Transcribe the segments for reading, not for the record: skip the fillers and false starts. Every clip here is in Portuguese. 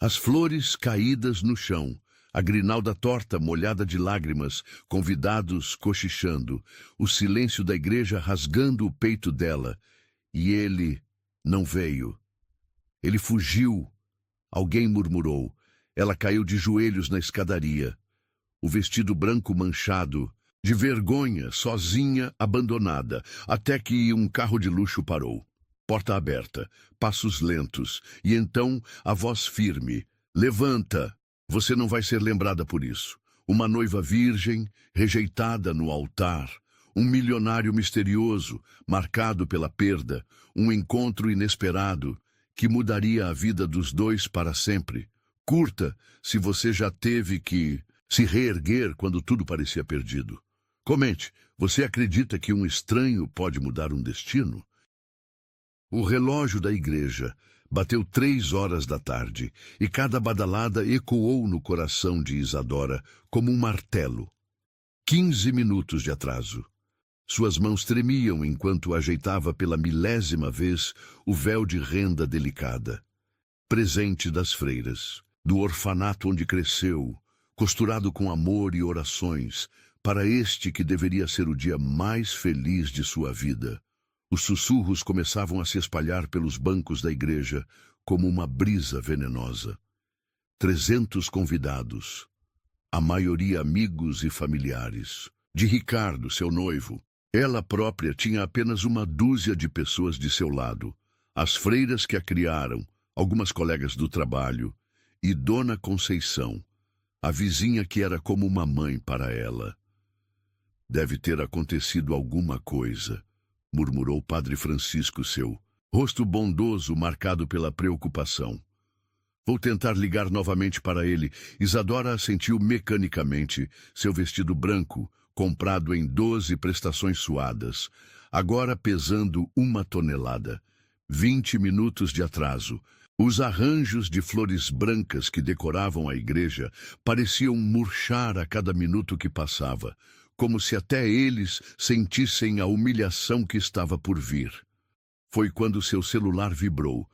As flores caídas no chão, a grinalda torta molhada de lágrimas, convidados cochichando, o silêncio da igreja rasgando o peito dela. E ele não veio. Ele fugiu. Alguém murmurou. Ela caiu de joelhos na escadaria. O vestido branco manchado, de vergonha, sozinha, abandonada, até que um carro de luxo parou. Porta aberta, passos lentos, e então a voz firme. Levanta! Você não vai ser lembrada por isso. Uma noiva virgem, rejeitada no altar. Um milionário misterioso, marcado pela perda. Um encontro inesperado, que mudaria a vida dos dois para sempre. Curta, se você já teve que se reerguer quando tudo parecia perdido. Comente, você acredita que um estranho pode mudar um destino? O relógio da igreja bateu 3 horas da tarde, e cada badalada ecoou no coração de Isadora como um martelo. 15 minutos de atraso. Suas mãos tremiam enquanto ajeitava pela 1000ª vez o véu de renda delicada. Presente das freiras, do orfanato onde cresceu, costurado com amor e orações, para este que deveria ser o dia mais feliz de sua vida. Os sussurros começavam a se espalhar pelos bancos da igreja como uma brisa venenosa. 300 convidados, a maioria amigos e familiares. De Ricardo, seu noivo, ela própria tinha apenas uma dúzia de pessoas de seu lado. As freiras que a criaram, algumas colegas do trabalho, e Dona Conceição, a vizinha que era como uma mãe para ela. Deve ter acontecido alguma coisa, murmurou Padre Francisco, seu rosto bondoso marcado pela preocupação. Vou tentar ligar novamente para ele. Isadora assentiu mecanicamente, seu vestido branco, comprado em 12 prestações suadas, agora pesando 1 tonelada. 20 minutos de atraso. Os arranjos de flores brancas que decoravam a igreja pareciam murchar a cada minuto que passava, como se até eles sentissem a humilhação que estava por vir. Foi quando seu celular vibrou.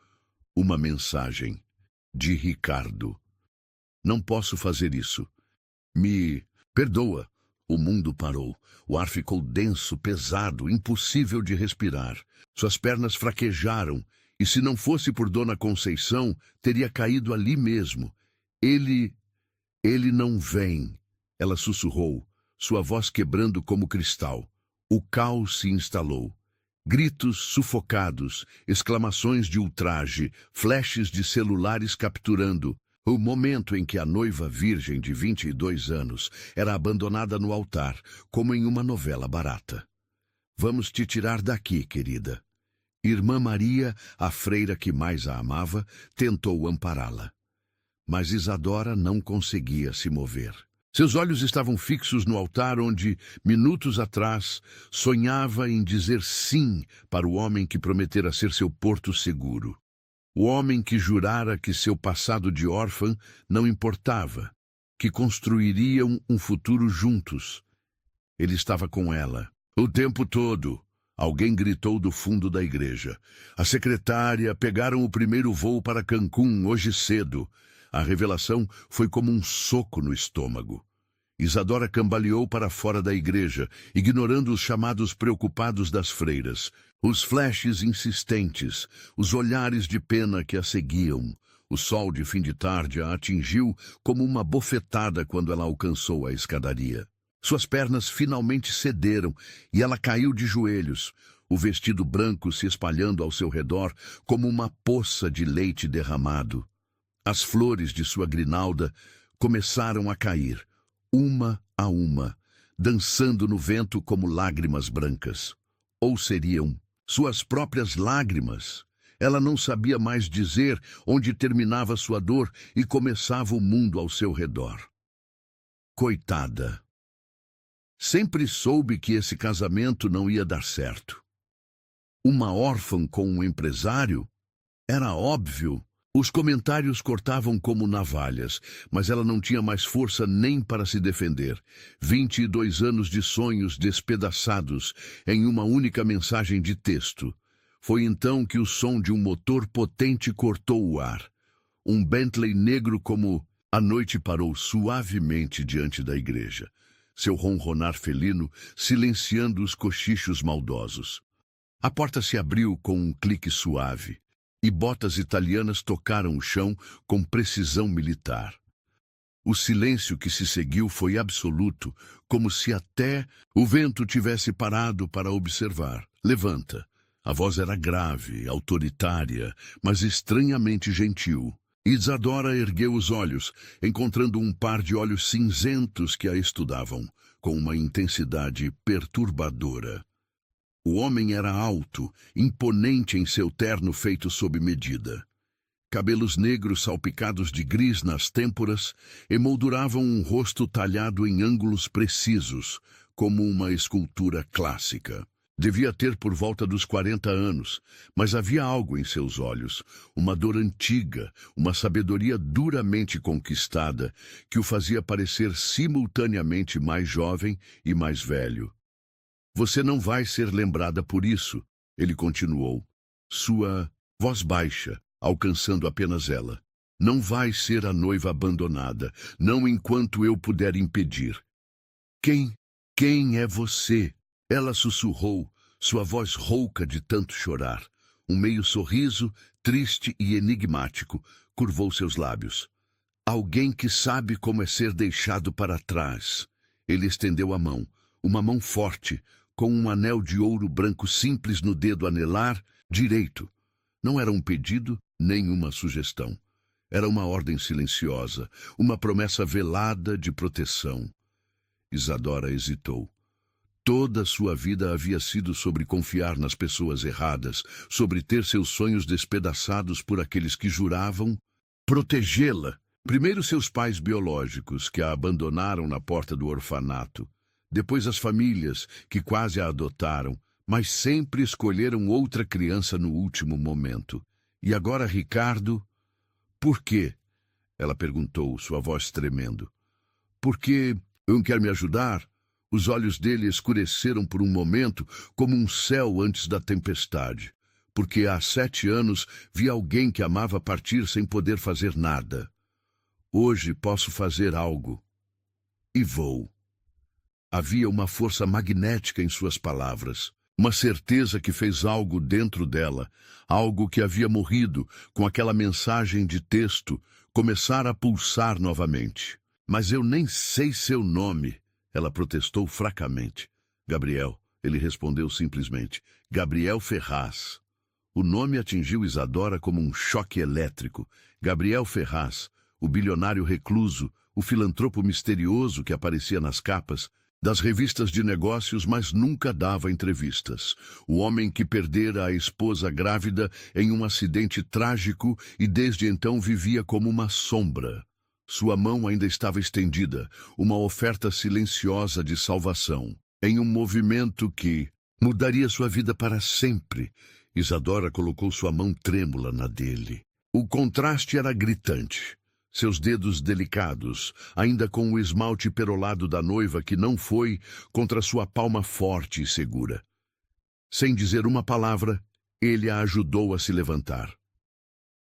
Uma mensagem. De Ricardo. Não posso fazer isso. Me perdoa. O mundo parou. O ar ficou denso, pesado, impossível de respirar. Suas pernas fraquejaram, e se não fosse por Dona Conceição, teria caído ali mesmo. Ele não vem. Ela sussurrou, sua voz quebrando como cristal. O caos se instalou. Gritos sufocados, exclamações de ultraje, flashes de celulares capturando o momento em que a noiva virgem de 22 anos era abandonada no altar, como em uma novela barata. Vamos te tirar daqui, querida. Irmã Maria, a freira que mais a amava, tentou ampará-la. Mas Isadora não conseguia se mover. Seus olhos estavam fixos no altar onde, minutos atrás, sonhava em dizer sim para o homem que prometera ser seu porto seguro. O homem que jurara que seu passado de órfã não importava, que construiriam um futuro juntos. Ele estava com ela, o tempo todo. Alguém gritou do fundo da igreja. A secretária pegaram o primeiro voo para Cancún hoje cedo. A revelação foi como um soco no estômago. Isadora cambaleou para fora da igreja, ignorando os chamados preocupados das freiras, os flashes insistentes, os olhares de pena que a seguiam. O sol de fim de tarde a atingiu como uma bofetada quando ela alcançou a escadaria. Suas pernas finalmente cederam e ela caiu de joelhos, o vestido branco se espalhando ao seu redor como uma poça de leite derramado. As flores de sua grinalda começaram a cair, uma a uma, dançando no vento como lágrimas brancas. Ou seriam suas próprias lágrimas? Ela não sabia mais dizer onde terminava sua dor e começava o mundo ao seu redor. Coitada! Sempre soube que esse casamento não ia dar certo. Uma órfã com um empresário? Era óbvio. Os comentários cortavam como navalhas, mas ela não tinha mais força nem para se defender. 22 anos de sonhos despedaçados em uma única mensagem de texto. Foi então que o som de um motor potente cortou o ar. um Bentley negro como... A noite parou suavemente diante da igreja, seu ronronar felino silenciando os cochichos maldosos. A porta se abriu com um clique suave, e botas italianas tocaram o chão com precisão militar. O silêncio que se seguiu foi absoluto, como se até o vento tivesse parado para observar. Levanta. A voz era grave, autoritária, mas estranhamente gentil. Isadora ergueu os olhos, encontrando um par de olhos cinzentos que a estudavam, com uma intensidade perturbadora. O homem era alto, imponente em seu terno feito sob medida. Cabelos negros salpicados de gris nas têmporas emolduravam um rosto talhado em ângulos precisos, como uma escultura clássica. Devia ter por volta dos 40 anos, mas havia algo em seus olhos, uma dor antiga, uma sabedoria duramente conquistada, que o fazia parecer simultaneamente mais jovem e mais velho. Você não vai ser lembrada por isso, ele continuou, sua voz baixa, alcançando apenas ela. Não vai ser a noiva abandonada, não enquanto eu puder impedir. Quem é você? Ela sussurrou, sua voz rouca de tanto chorar. Um meio sorriso, triste e enigmático, curvou seus lábios. Alguém que sabe como é ser deixado para trás. Ele estendeu a mão, uma mão forte, com um anel de ouro branco simples no dedo anelar direito. Não era um pedido, nem uma sugestão. Era uma ordem silenciosa, uma promessa velada de proteção. Isadora hesitou. Toda sua vida havia sido sobre confiar nas pessoas erradas, sobre ter seus sonhos despedaçados por aqueles que juravam protegê-la. Primeiro seus pais biológicos, que a abandonaram na porta do orfanato. Depois as famílias, que quase a adotaram, mas sempre escolheram outra criança no último momento. E agora Ricardo... Por quê? Ela perguntou, sua voz tremendo. Porque não quer me ajudar? Os olhos dele escureceram por um momento, como um céu antes da tempestade. Porque há 7 anos vi alguém que amava partir sem poder fazer nada. Hoje posso fazer algo. E vou. Havia uma força magnética em suas palavras. Uma certeza que fez algo dentro dela, algo que havia morrido, com aquela mensagem de texto, começar a pulsar novamente. Mas eu nem sei seu nome. Ela protestou fracamente. Gabriel, ele respondeu simplesmente. Gabriel Ferraz. O nome atingiu Isadora como um choque elétrico. Gabriel Ferraz, o bilionário recluso, o filantropo misterioso que aparecia nas capas das revistas de negócios, mas nunca dava entrevistas. O homem que perdera a esposa grávida em um acidente trágico e desde então vivia como uma sombra. Sua mão ainda estava estendida, uma oferta silenciosa de salvação, em um movimento que mudaria sua vida para sempre. Isadora colocou sua mão trêmula na dele. O contraste era gritante. Seus dedos delicados, ainda com o esmalte perolado da noiva que não foi, contra sua palma forte e segura. Sem dizer uma palavra, ele a ajudou a se levantar.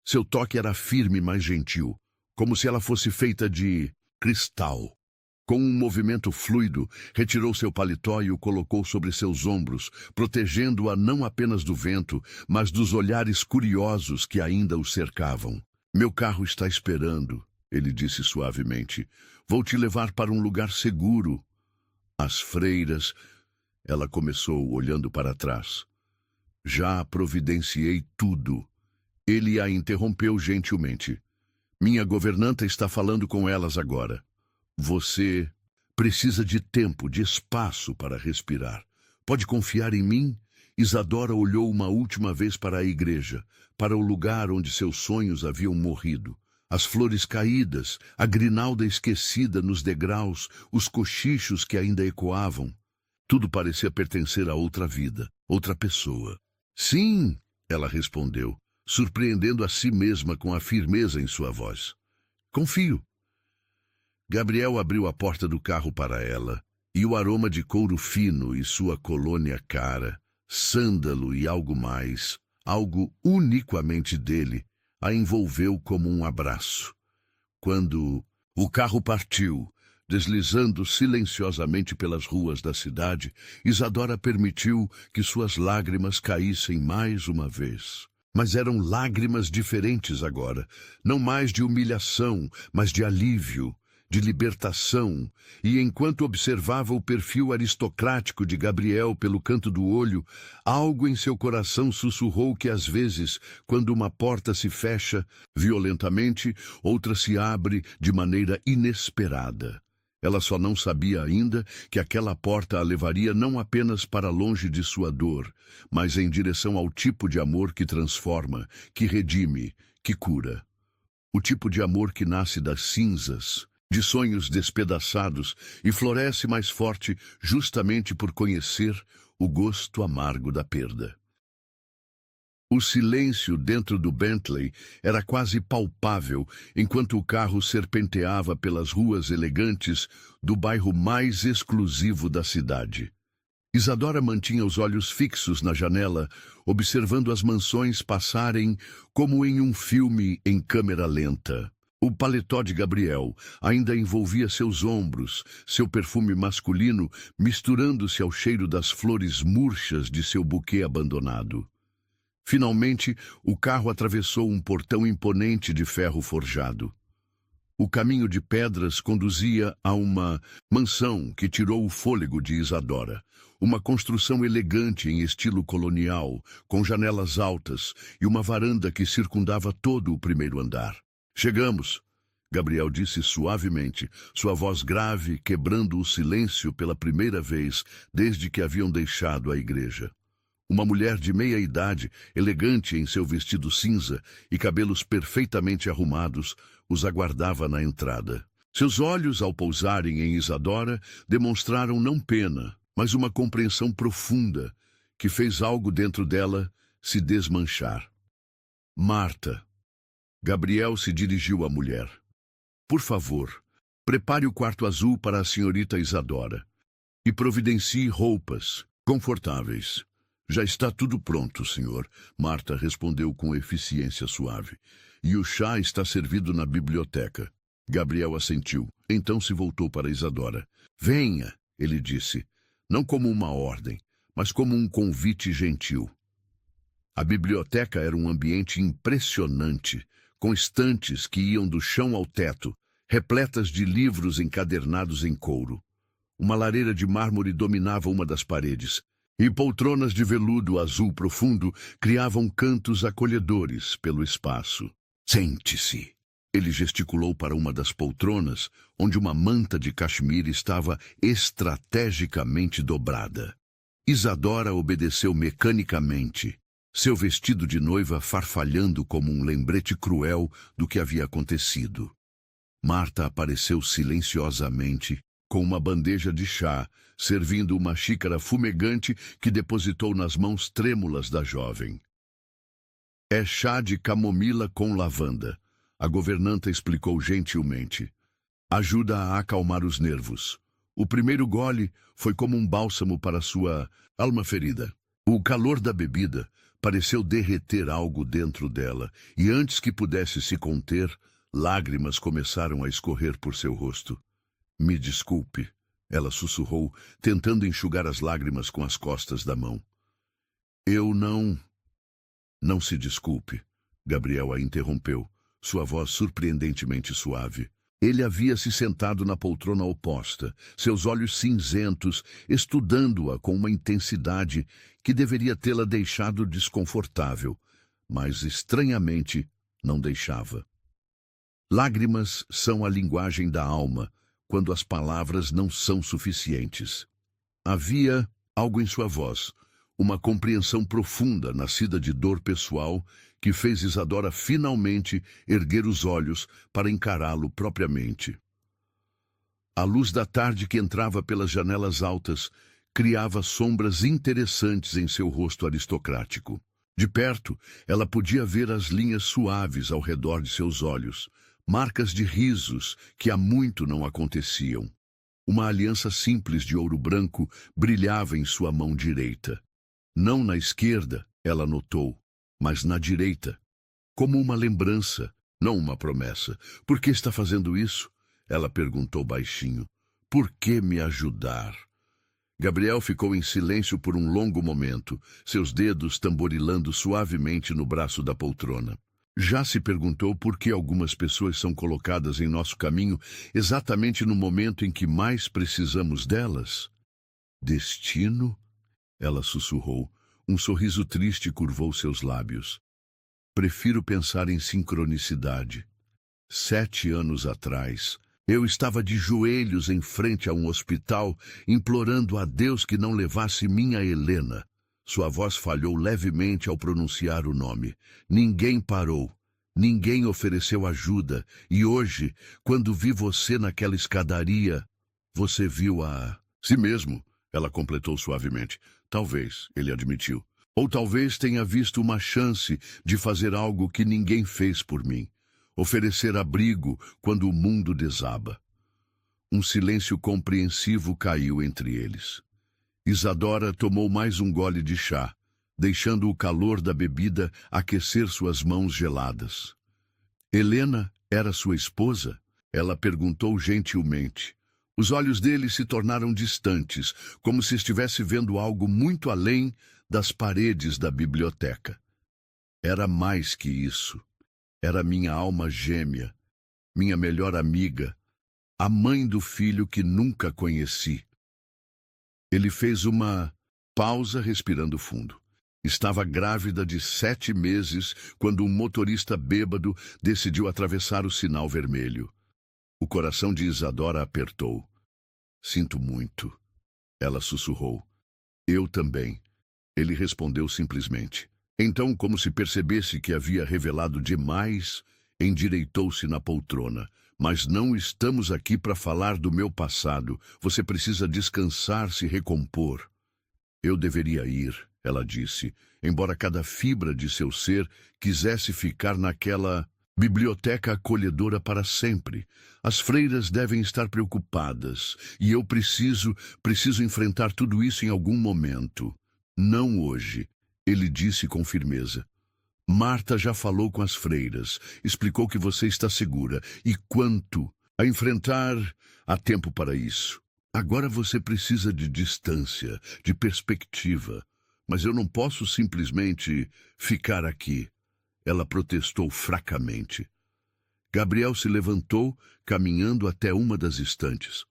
Seu toque era firme, mas gentil, como se ela fosse feita de cristal. Com um movimento fluido, retirou seu paletó e o colocou sobre seus ombros, protegendo-a não apenas do vento, mas dos olhares curiosos que ainda o cercavam. Meu carro está esperando, ele disse suavemente. Vou te levar para um lugar seguro. As freiras... Ela começou, olhando para trás. Já providenciei tudo. Ele a interrompeu gentilmente. Minha governanta está falando com elas agora. Você precisa de tempo, de espaço para respirar. Pode confiar em mim? Isadora olhou uma última vez para a igreja, para o lugar onde seus sonhos haviam morrido. As flores caídas, a grinalda esquecida nos degraus, os cochichos que ainda ecoavam. Tudo parecia pertencer a outra vida, outra pessoa. Sim, ela respondeu, surpreendendo a si mesma com a firmeza em sua voz. Confio. Gabriel abriu a porta do carro para ela, e o aroma de couro fino e sua colônia cara, sândalo e algo mais, algo unicamente dele, a envolveu como um abraço. Quando o carro partiu, deslizando silenciosamente pelas ruas da cidade, Isadora permitiu que suas lágrimas caíssem mais uma vez. Mas eram lágrimas diferentes agora, não mais de humilhação, mas de alívio, de libertação, e enquanto observava o perfil aristocrático de Gabriel pelo canto do olho, algo em seu coração sussurrou que às vezes, quando uma porta se fecha violentamente, outra se abre de maneira inesperada. Ela só não sabia ainda que aquela porta a levaria não apenas para longe de sua dor, mas em direção ao tipo de amor que transforma, que redime, que cura. O tipo de amor que nasce das cinzas, de sonhos despedaçados e floresce mais forte justamente por conhecer o gosto amargo da perda. O silêncio dentro do Bentley era quase palpável enquanto o carro serpenteava pelas ruas elegantes do bairro mais exclusivo da cidade. Isadora mantinha os olhos fixos na janela, observando as mansões passarem como em um filme em câmera lenta. O paletó de Gabriel ainda envolvia seus ombros, seu perfume masculino misturando-se ao cheiro das flores murchas de seu buquê abandonado. Finalmente, o carro atravessou um portão imponente de ferro forjado. O caminho de pedras conduzia a uma mansão que tirou o fôlego de Isadora. Uma construção elegante em estilo colonial, com janelas altas e uma varanda que circundava todo o primeiro andar. Chegamos, Gabriel disse suavemente, sua voz grave quebrando o silêncio pela primeira vez desde que haviam deixado a igreja. Uma mulher de meia idade, elegante em seu vestido cinza e cabelos perfeitamente arrumados, os aguardava na entrada. Seus olhos, ao pousarem em Isadora, demonstraram não pena, mas uma compreensão profunda que fez algo dentro dela se desmanchar. Marta. Gabriel se dirigiu à mulher. Por favor, prepare o quarto azul para a senhorita Isadora e providencie roupas confortáveis. Já está tudo pronto, senhor, Marta respondeu com eficiência suave. E o chá está servido na biblioteca. Gabriel assentiu. Então se voltou para Isadora. Venha, ele disse, não como uma ordem, mas como um convite gentil. A biblioteca era um ambiente impressionante, com estantes que iam do chão ao teto, repletas de livros encadernados em couro. Uma lareira de mármore dominava uma das paredes, e poltronas de veludo azul profundo criavam cantos acolhedores pelo espaço. Sente-se. Ele gesticulou para uma das poltronas, onde uma manta de caxemire estava estrategicamente dobrada. Isadora obedeceu mecanicamente, seu vestido de noiva farfalhando como um lembrete cruel do que havia acontecido. Marta apareceu silenciosamente, com uma bandeja de chá, servindo uma xícara fumegante que depositou nas mãos trêmulas da jovem. É chá de camomila com lavanda, a governanta explicou gentilmente. Ajuda a acalmar os nervos. O primeiro gole foi como um bálsamo para sua alma ferida. O calor da bebida pareceu derreter algo dentro dela, e antes que pudesse se conter, lágrimas começaram a escorrer por seu rosto. Me desculpe, ela sussurrou, tentando enxugar as lágrimas com as costas da mão. Eu não... Não se desculpe, Gabriel a interrompeu, sua voz surpreendentemente suave. Ele havia se sentado na poltrona oposta, seus olhos cinzentos, estudando-a com uma intensidade que deveria tê-la deixado desconfortável, mas estranhamente não deixava. Lágrimas são a linguagem da alma, quando as palavras não são suficientes. Havia algo em sua voz, uma compreensão profunda nascida de dor pessoal que fez Isadora finalmente erguer os olhos para encará-lo propriamente. A luz da tarde que entrava pelas janelas altas criava sombras interessantes em seu rosto aristocrático. De perto, ela podia ver as linhas suaves ao redor de seus olhos, marcas de risos que há muito não aconteciam. Uma aliança simples de ouro branco brilhava em sua mão direita. Não na esquerda, ela notou, mas na direita. como uma lembrança, não uma promessa. Por que está fazendo isso? Ela perguntou baixinho. Por que me ajudar? Gabriel ficou em silêncio por um longo momento, seus dedos tamborilando suavemente no braço da poltrona. Já se perguntou por que algumas pessoas são colocadas em nosso caminho exatamente no momento em que mais precisamos delas? Destino? Ela sussurrou. Um sorriso triste curvou seus lábios. Prefiro pensar em sincronicidade. 7 anos atrás, eu estava de joelhos em frente a um hospital, implorando a Deus que não levasse minha Helena. Sua voz falhou levemente ao pronunciar o nome. Ninguém parou. Ninguém ofereceu ajuda. E hoje, quando vi você naquela escadaria, você viu a... Si mesmo, ela completou suavemente. Talvez, ele admitiu. Ou talvez tenha visto uma chance de fazer algo que ninguém fez por mim. Oferecer abrigo quando o mundo desaba. Um silêncio compreensivo caiu entre eles. Isadora tomou mais um gole de chá, deixando o calor da bebida aquecer suas mãos geladas. Helena era sua esposa? Ela perguntou gentilmente. Os olhos dele se tornaram distantes, como se estivesse vendo algo muito além das paredes da biblioteca. Era mais que isso. Era minha alma gêmea, minha melhor amiga, a mãe do filho que nunca conheci. Ele fez uma pausa, respirando fundo. Estava grávida de 7 meses quando um motorista bêbado decidiu atravessar o sinal vermelho. O coração de Isadora apertou. Sinto muito. Ela sussurrou. Eu também. Ele respondeu simplesmente. Então, como se percebesse que havia revelado demais, endireitou-se na poltrona. Mas não estamos aqui para falar do meu passado. Você precisa descansar, se recompor. Eu deveria ir, ela disse, embora cada fibra de seu ser quisesse ficar naquela biblioteca acolhedora para sempre. As freiras devem estar preocupadas, e eu preciso enfrentar tudo isso em algum momento. Não hoje, ele disse com firmeza. Marta já falou com as freiras, explicou que você está segura, e quanto a enfrentar, há tempo para isso. Agora você precisa de distância, de perspectiva, mas eu não posso simplesmente ficar aqui. Ela protestou fracamente. Gabriel se levantou, caminhando até uma das estantes.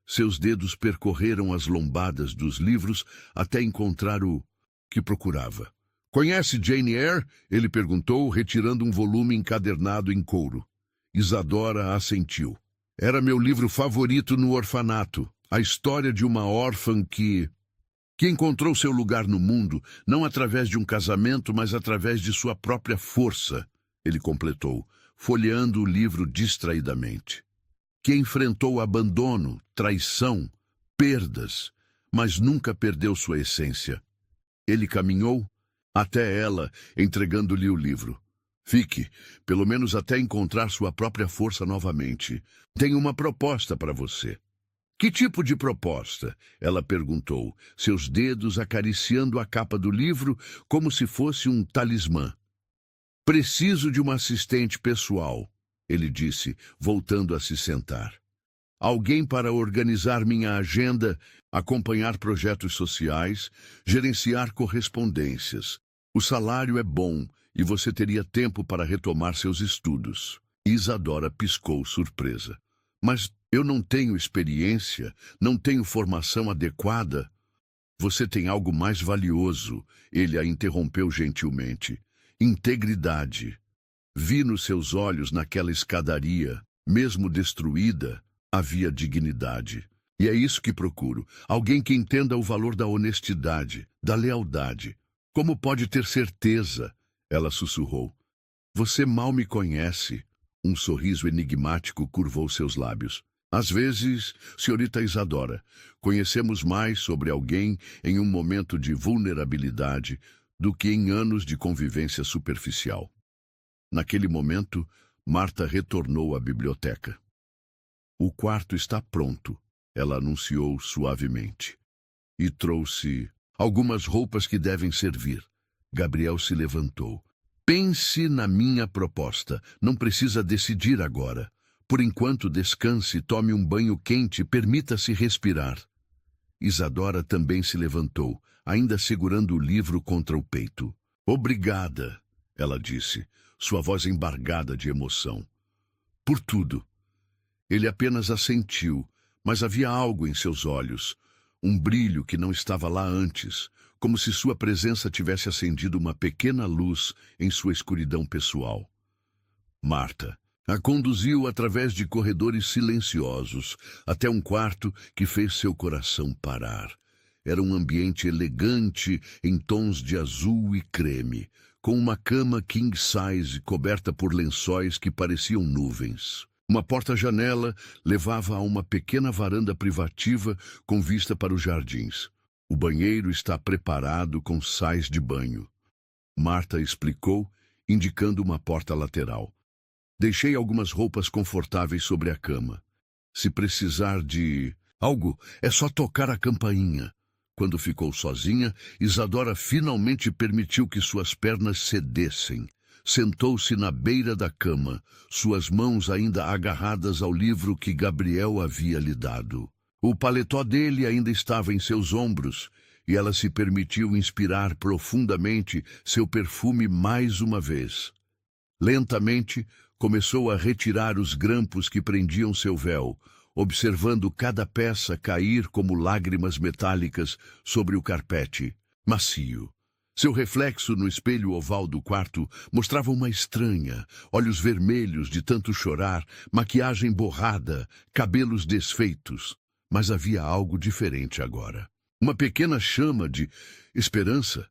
Seus dedos percorreram as lombadas dos livros até encontrar o que procurava. Conhece Jane Eyre? Ele perguntou, retirando um volume encadernado em couro. Isadora assentiu. Era meu livro favorito no orfanato. A história de uma órfã que encontrou seu lugar no mundo, não através de um casamento, mas através de sua própria força, ele completou, folheando o livro distraidamente. Que enfrentou abandono, traição, perdas, mas nunca perdeu sua essência. Ele caminhou até ela, entregando-lhe o livro. Fique, pelo menos até encontrar sua própria força novamente. Tenho uma proposta para você. Que tipo de proposta? Ela perguntou, seus dedos acariciando a capa do livro como se fosse um talismã. Preciso de uma assistente pessoal, ele disse, voltando a se sentar. Alguém para organizar minha agenda, acompanhar projetos sociais, gerenciar correspondências. O salário é bom e você teria tempo para retomar seus estudos. Isadora piscou surpresa. Mas eu não tenho experiência, não tenho formação adequada. Você tem algo mais valioso, ele a interrompeu gentilmente. Integridade. Vi nos seus olhos naquela escadaria, mesmo destruída, havia dignidade. E é isso que procuro, alguém que entenda o valor da honestidade, da lealdade. Como pode ter certeza? Ela sussurrou. Você mal me conhece. Um sorriso enigmático curvou seus lábios. Às vezes, senhorita Isadora, conhecemos mais sobre alguém em um momento de vulnerabilidade do que em anos de convivência superficial. Naquele momento, Marta retornou à biblioteca. O quarto está pronto, ela anunciou suavemente. E trouxe algumas roupas que devem servir. Gabriel se levantou. Pense na minha proposta. Não precisa decidir agora. Por enquanto, descanse, tome um banho quente e permita-se respirar. Isadora também se levantou, ainda segurando o livro contra o peito. Obrigada, ela disse, sua voz embargada de emoção. Por tudo. Ele apenas assentiu, mas havia algo em seus olhos, um brilho que não estava lá antes, como se sua presença tivesse acendido uma pequena luz em sua escuridão pessoal. Marta a conduziu através de corredores silenciosos até um quarto que fez seu coração parar. Era um ambiente elegante em tons de azul e creme, com uma cama king size coberta por lençóis que pareciam nuvens. Uma porta-janela levava a uma pequena varanda privativa com vista para os jardins. O banheiro está preparado com sais de banho. Marta explicou, indicando uma porta lateral. Deixei algumas roupas confortáveis sobre a cama. Se precisar de algo, é só tocar a campainha. Quando ficou sozinha, Isadora finalmente permitiu que suas pernas cedessem. Sentou-se na beira da cama, suas mãos ainda agarradas ao livro que Gabriel havia lhe dado. O paletó dele ainda estava em seus ombros, e ela se permitiu inspirar profundamente seu perfume mais uma vez. Lentamente, começou a retirar os grampos que prendiam seu véu, observando cada peça cair como lágrimas metálicas sobre o carpete, macio. Seu reflexo no espelho oval do quarto mostrava uma estranha, olhos vermelhos de tanto chorar, maquiagem borrada, cabelos desfeitos. Mas havia algo diferente agora. Uma pequena chama de esperança?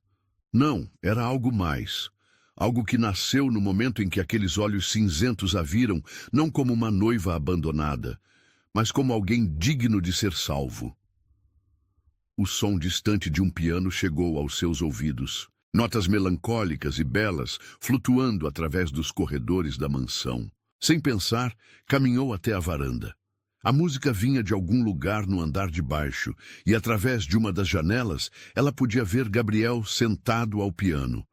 Não, era algo mais. Algo que nasceu no momento em que aqueles olhos cinzentos a viram, não como uma noiva abandonada, mas como alguém digno de ser salvo. O som distante de um piano chegou aos seus ouvidos. Notas melancólicas e belas flutuando através dos corredores da mansão. Sem pensar, caminhou até a varanda. A música vinha de algum lugar no andar de baixo, e através de uma das janelas, ela podia ver Gabriel sentado ao piano.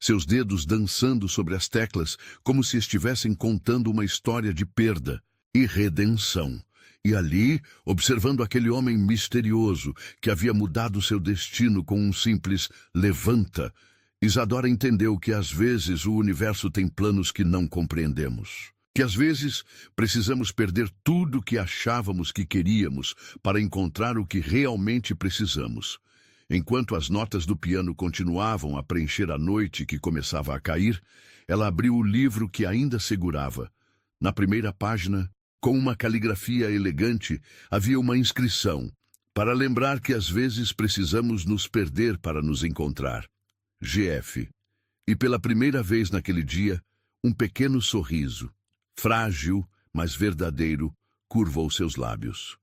Seus dedos dançando sobre as teclas, como se estivessem contando uma história de perda e redenção. E ali, observando aquele homem misterioso que havia mudado seu destino com um simples levanta, Isadora entendeu que às vezes o universo tem planos que não compreendemos. Que às vezes precisamos perder tudo o que achávamos que queríamos para encontrar o que realmente precisamos. Enquanto as notas do piano continuavam a preencher a noite que começava a cair, ela abriu o livro que ainda segurava. Na primeira página, com uma caligrafia elegante, havia uma inscrição, para lembrar que às vezes precisamos nos perder para nos encontrar. GF. E pela primeira vez naquele dia, um pequeno sorriso, frágil, mas verdadeiro, curvou seus lábios.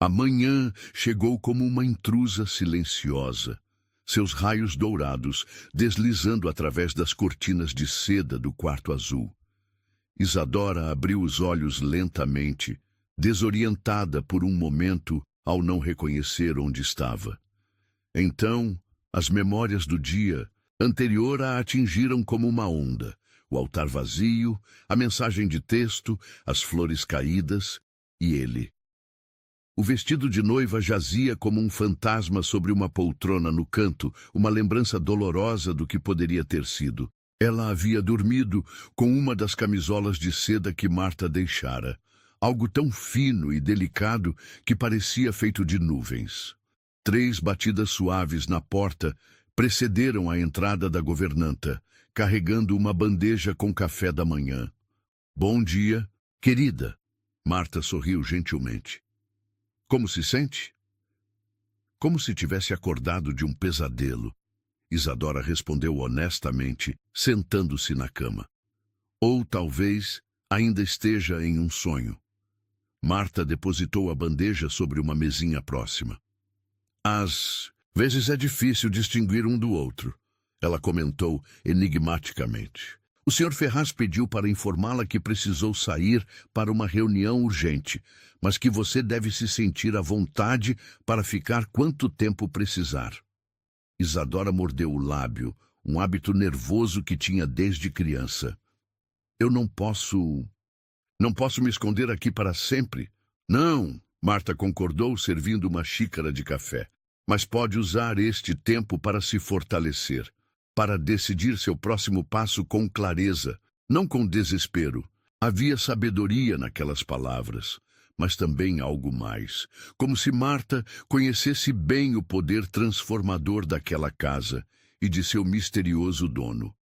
A manhã chegou como uma intrusa silenciosa, seus raios dourados deslizando através das cortinas de seda do quarto azul. Isadora abriu os olhos lentamente, desorientada por um momento ao não reconhecer onde estava. Então, as memórias do dia anterior a atingiram como uma onda. O altar vazio, a mensagem de texto, as flores caídas e ele. O vestido de noiva jazia como um fantasma sobre uma poltrona no canto, uma lembrança dolorosa do que poderia ter sido. Ela havia dormido com uma das camisolas de seda que Marta deixara, algo tão fino e delicado que parecia feito de nuvens. 3 batidas suaves na porta precederam a entrada da governanta, carregando uma bandeja com café da manhã. Bom dia, querida. Marta sorriu gentilmente. Como se sente? Como se tivesse acordado de um pesadelo. Isadora respondeu honestamente, sentando-se na cama. Ou talvez ainda esteja em um sonho. Marta depositou a bandeja sobre uma mesinha próxima. Às vezes é difícil distinguir um do outro, ela comentou enigmaticamente. O Sr. Ferraz pediu para informá-la que precisou sair para uma reunião urgente, mas que você deve se sentir à vontade para ficar quanto tempo precisar. Isadora mordeu o lábio, um hábito nervoso que tinha desde criança. Eu não posso me esconder aqui para sempre. Não, Marta concordou, servindo uma xícara de café. Mas pode usar este tempo para se fortalecer, para decidir seu próximo passo com clareza, não com desespero. Havia sabedoria naquelas palavras, mas também algo mais, como se Marta conhecesse bem o poder transformador daquela casa e de seu misterioso dono.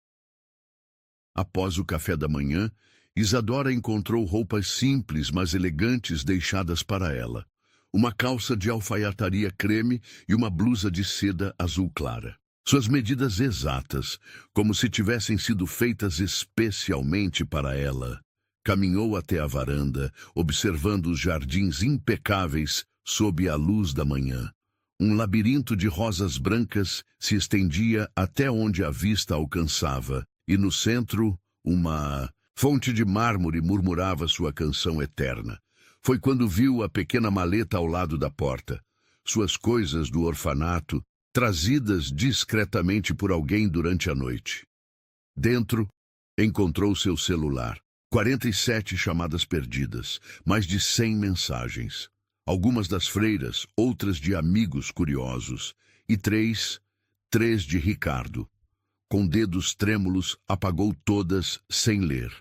Após o café da manhã, Isadora encontrou roupas simples, mas elegantes deixadas para ela. Uma calça de alfaiataria creme e uma blusa de seda azul clara. Suas medidas exatas, como se tivessem sido feitas especialmente para ela. Caminhou até a varanda, observando os jardins impecáveis sob a luz da manhã. Um labirinto de rosas brancas se estendia até onde a vista alcançava, e no centro, uma fonte de mármore murmurava sua canção eterna. Foi quando viu a pequena maleta ao lado da porta. Suas coisas do orfanato, trazidas discretamente por alguém durante a noite. Dentro, encontrou seu celular. 47 chamadas perdidas, mais de 100 mensagens. Algumas das freiras, outras de amigos curiosos. E três de Ricardo. Com dedos trêmulos, apagou todas sem ler.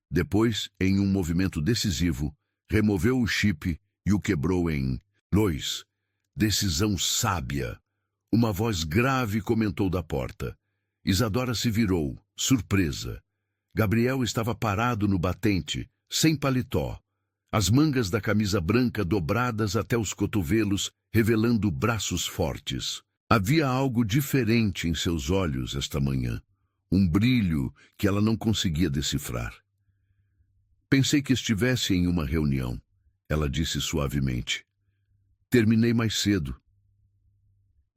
Depois, em um movimento decisivo, removeu o chip e o quebrou em dois. Decisão sábia. Uma voz grave comentou da porta. Isadora se virou, surpresa. Gabriel estava parado no batente, sem paletó. As mangas da camisa branca dobradas até os cotovelos, revelando braços fortes. Havia algo diferente em seus olhos esta manhã. Um brilho que ela não conseguia decifrar. Pensei que estivesse em uma reunião, ela disse suavemente. Terminei mais cedo.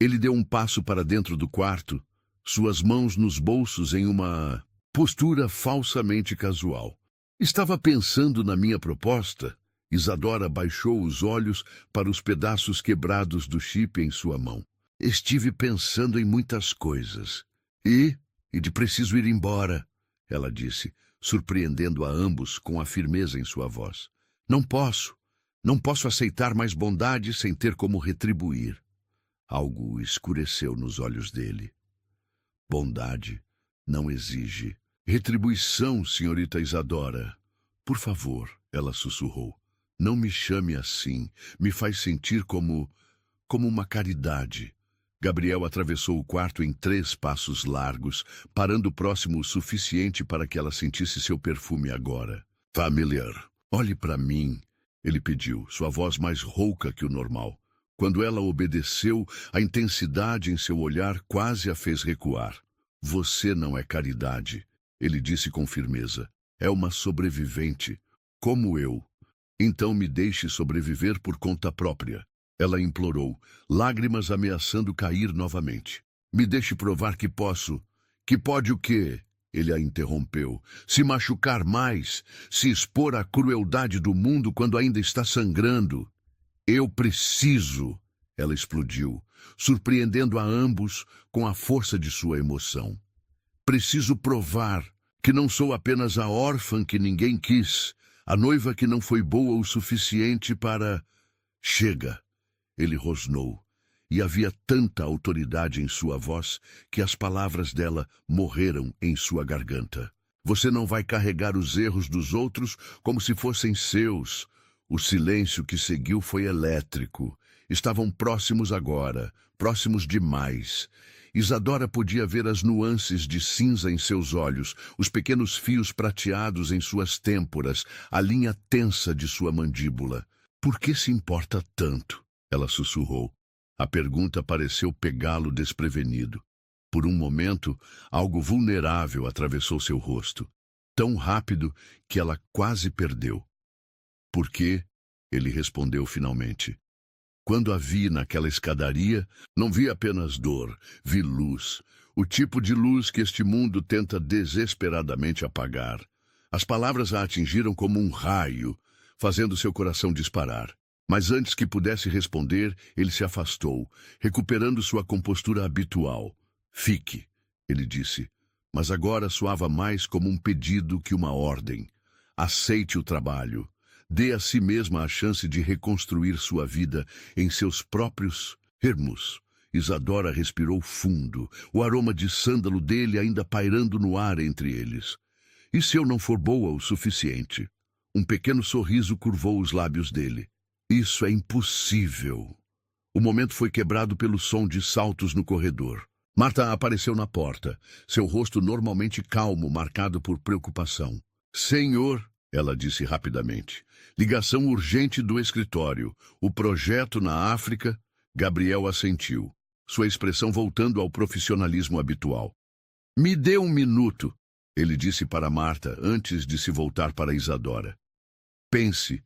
Ele deu um passo para dentro do quarto, suas mãos nos bolsos em uma postura falsamente casual. Estava pensando na minha proposta? Isadora baixou os olhos para os pedaços quebrados do chip em sua mão. Estive pensando em muitas coisas. E de preciso ir embora, ela disse, surpreendendo a ambos com a firmeza em sua voz. Não posso aceitar mais bondade sem ter como retribuir. Algo escureceu nos olhos dele. Bondade não exige retribuição, senhorita Isadora. Por favor, ela sussurrou. Não me chame assim. Me faz sentir como uma caridade. Gabriel atravessou o quarto em 3 passos largos, parando próximo o suficiente para que ela sentisse seu perfume agora. Familiar, olhe para mim, ele pediu, sua voz mais rouca que o normal. Quando ela obedeceu, a intensidade em seu olhar quase a fez recuar. Você não é caridade, ele disse com firmeza. É uma sobrevivente, como eu. Então me deixe sobreviver por conta própria. Ela implorou, lágrimas ameaçando cair novamente. Me deixe provar que posso. Que pode o quê? Ele a interrompeu. Se machucar mais, se expor à crueldade do mundo quando ainda está sangrando. Eu preciso, ela explodiu, surpreendendo a ambos com a força de sua emoção. Preciso provar que não sou apenas a órfã que ninguém quis, a noiva que não foi boa o suficiente para... Chega! Ele rosnou, e havia tanta autoridade em sua voz que as palavras dela morreram em sua garganta. Você não vai carregar os erros dos outros como se fossem seus. O silêncio que seguiu foi elétrico. Estavam próximos agora, próximos demais. Isadora podia ver as nuances de cinza em seus olhos, os pequenos fios prateados em suas têmporas, a linha tensa de sua mandíbula. Por que se importa tanto? Ela sussurrou. A pergunta pareceu pegá-lo desprevenido. Por um momento, algo vulnerável atravessou seu rosto, tão rápido que ela quase perdeu. Por quê? Ele respondeu finalmente. Quando a vi naquela escadaria, não vi apenas dor, vi luz. O tipo de luz que este mundo tenta desesperadamente apagar. As palavras a atingiram como um raio, fazendo seu coração disparar. Mas antes que pudesse responder, ele se afastou, recuperando sua compostura habitual. Fique, ele disse, mas agora soava mais como um pedido que uma ordem. Aceite o trabalho. Dê a si mesma a chance de reconstruir sua vida em seus próprios termos. Isadora respirou fundo, o aroma de sândalo dele ainda pairando no ar entre eles. E se eu não for boa o suficiente? Um pequeno sorriso curvou os lábios dele. Isso é impossível. O momento foi quebrado pelo som de saltos no corredor. Marta apareceu na porta, seu rosto normalmente calmo, marcado por preocupação. Senhor, ela disse rapidamente, ligação urgente do escritório. O projeto na África. Gabriel assentiu, sua expressão voltando ao profissionalismo habitual. Me dê um minuto, ele disse para Marta antes de se voltar para Isadora. Pense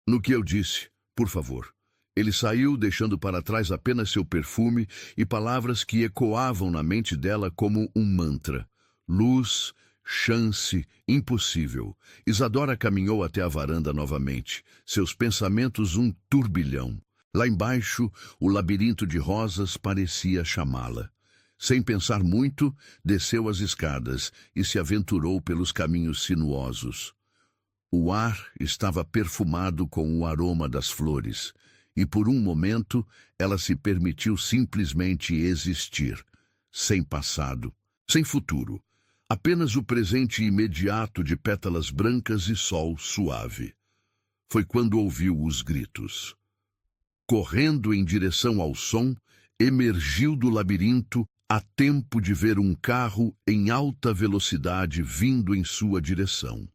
no que eu disse, por favor. Ele saiu, deixando para trás apenas seu perfume e palavras que ecoavam na mente dela como um mantra. Luz, chance, impossível. Isadora caminhou até a varanda novamente, seus pensamentos um turbilhão. Lá embaixo, o labirinto de rosas parecia chamá-la. Sem pensar muito, desceu as escadas e se aventurou pelos caminhos sinuosos. O ar estava perfumado com o aroma das flores, e por um momento ela se permitiu simplesmente existir, sem passado, sem futuro, apenas o presente imediato de pétalas brancas e sol suave. Foi quando ouviu os gritos. Correndo em direção ao som, emergiu do labirinto a tempo de ver um carro em alta velocidade vindo em sua direção.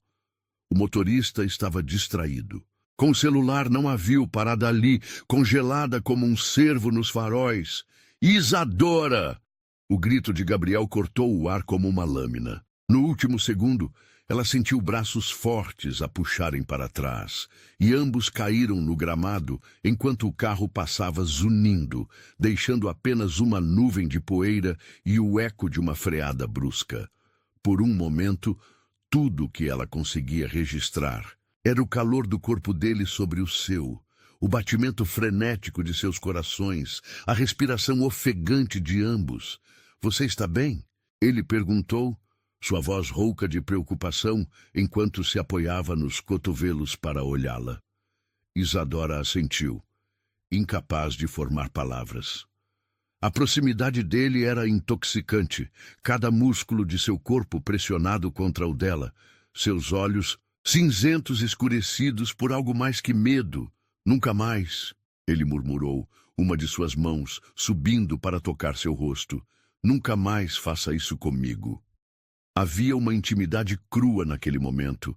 O motorista estava distraído. Com o celular não a viu parada ali, congelada como um cervo nos faróis. Isadora! O grito de Gabriel cortou o ar como uma lâmina. No último segundo, ela sentiu braços fortes a puxarem para trás, e ambos caíram no gramado enquanto o carro passava zunindo, deixando apenas uma nuvem de poeira e o eco de uma freada brusca. Por um momento, tudo o que ela conseguia registrar era o calor do corpo dele sobre o seu, o batimento frenético de seus corações, a respiração ofegante de ambos. Você está bem? Ele perguntou, sua voz rouca de preocupação, enquanto se apoiava nos cotovelos para olhá-la. Isadora assentiu, incapaz de formar palavras. A proximidade dele era intoxicante, cada músculo de seu corpo pressionado contra o dela, seus olhos cinzentos escurecidos por algo mais que medo. Nunca mais, ele murmurou, uma de suas mãos subindo para tocar seu rosto. Nunca mais faça isso comigo. Havia uma intimidade crua naquele momento,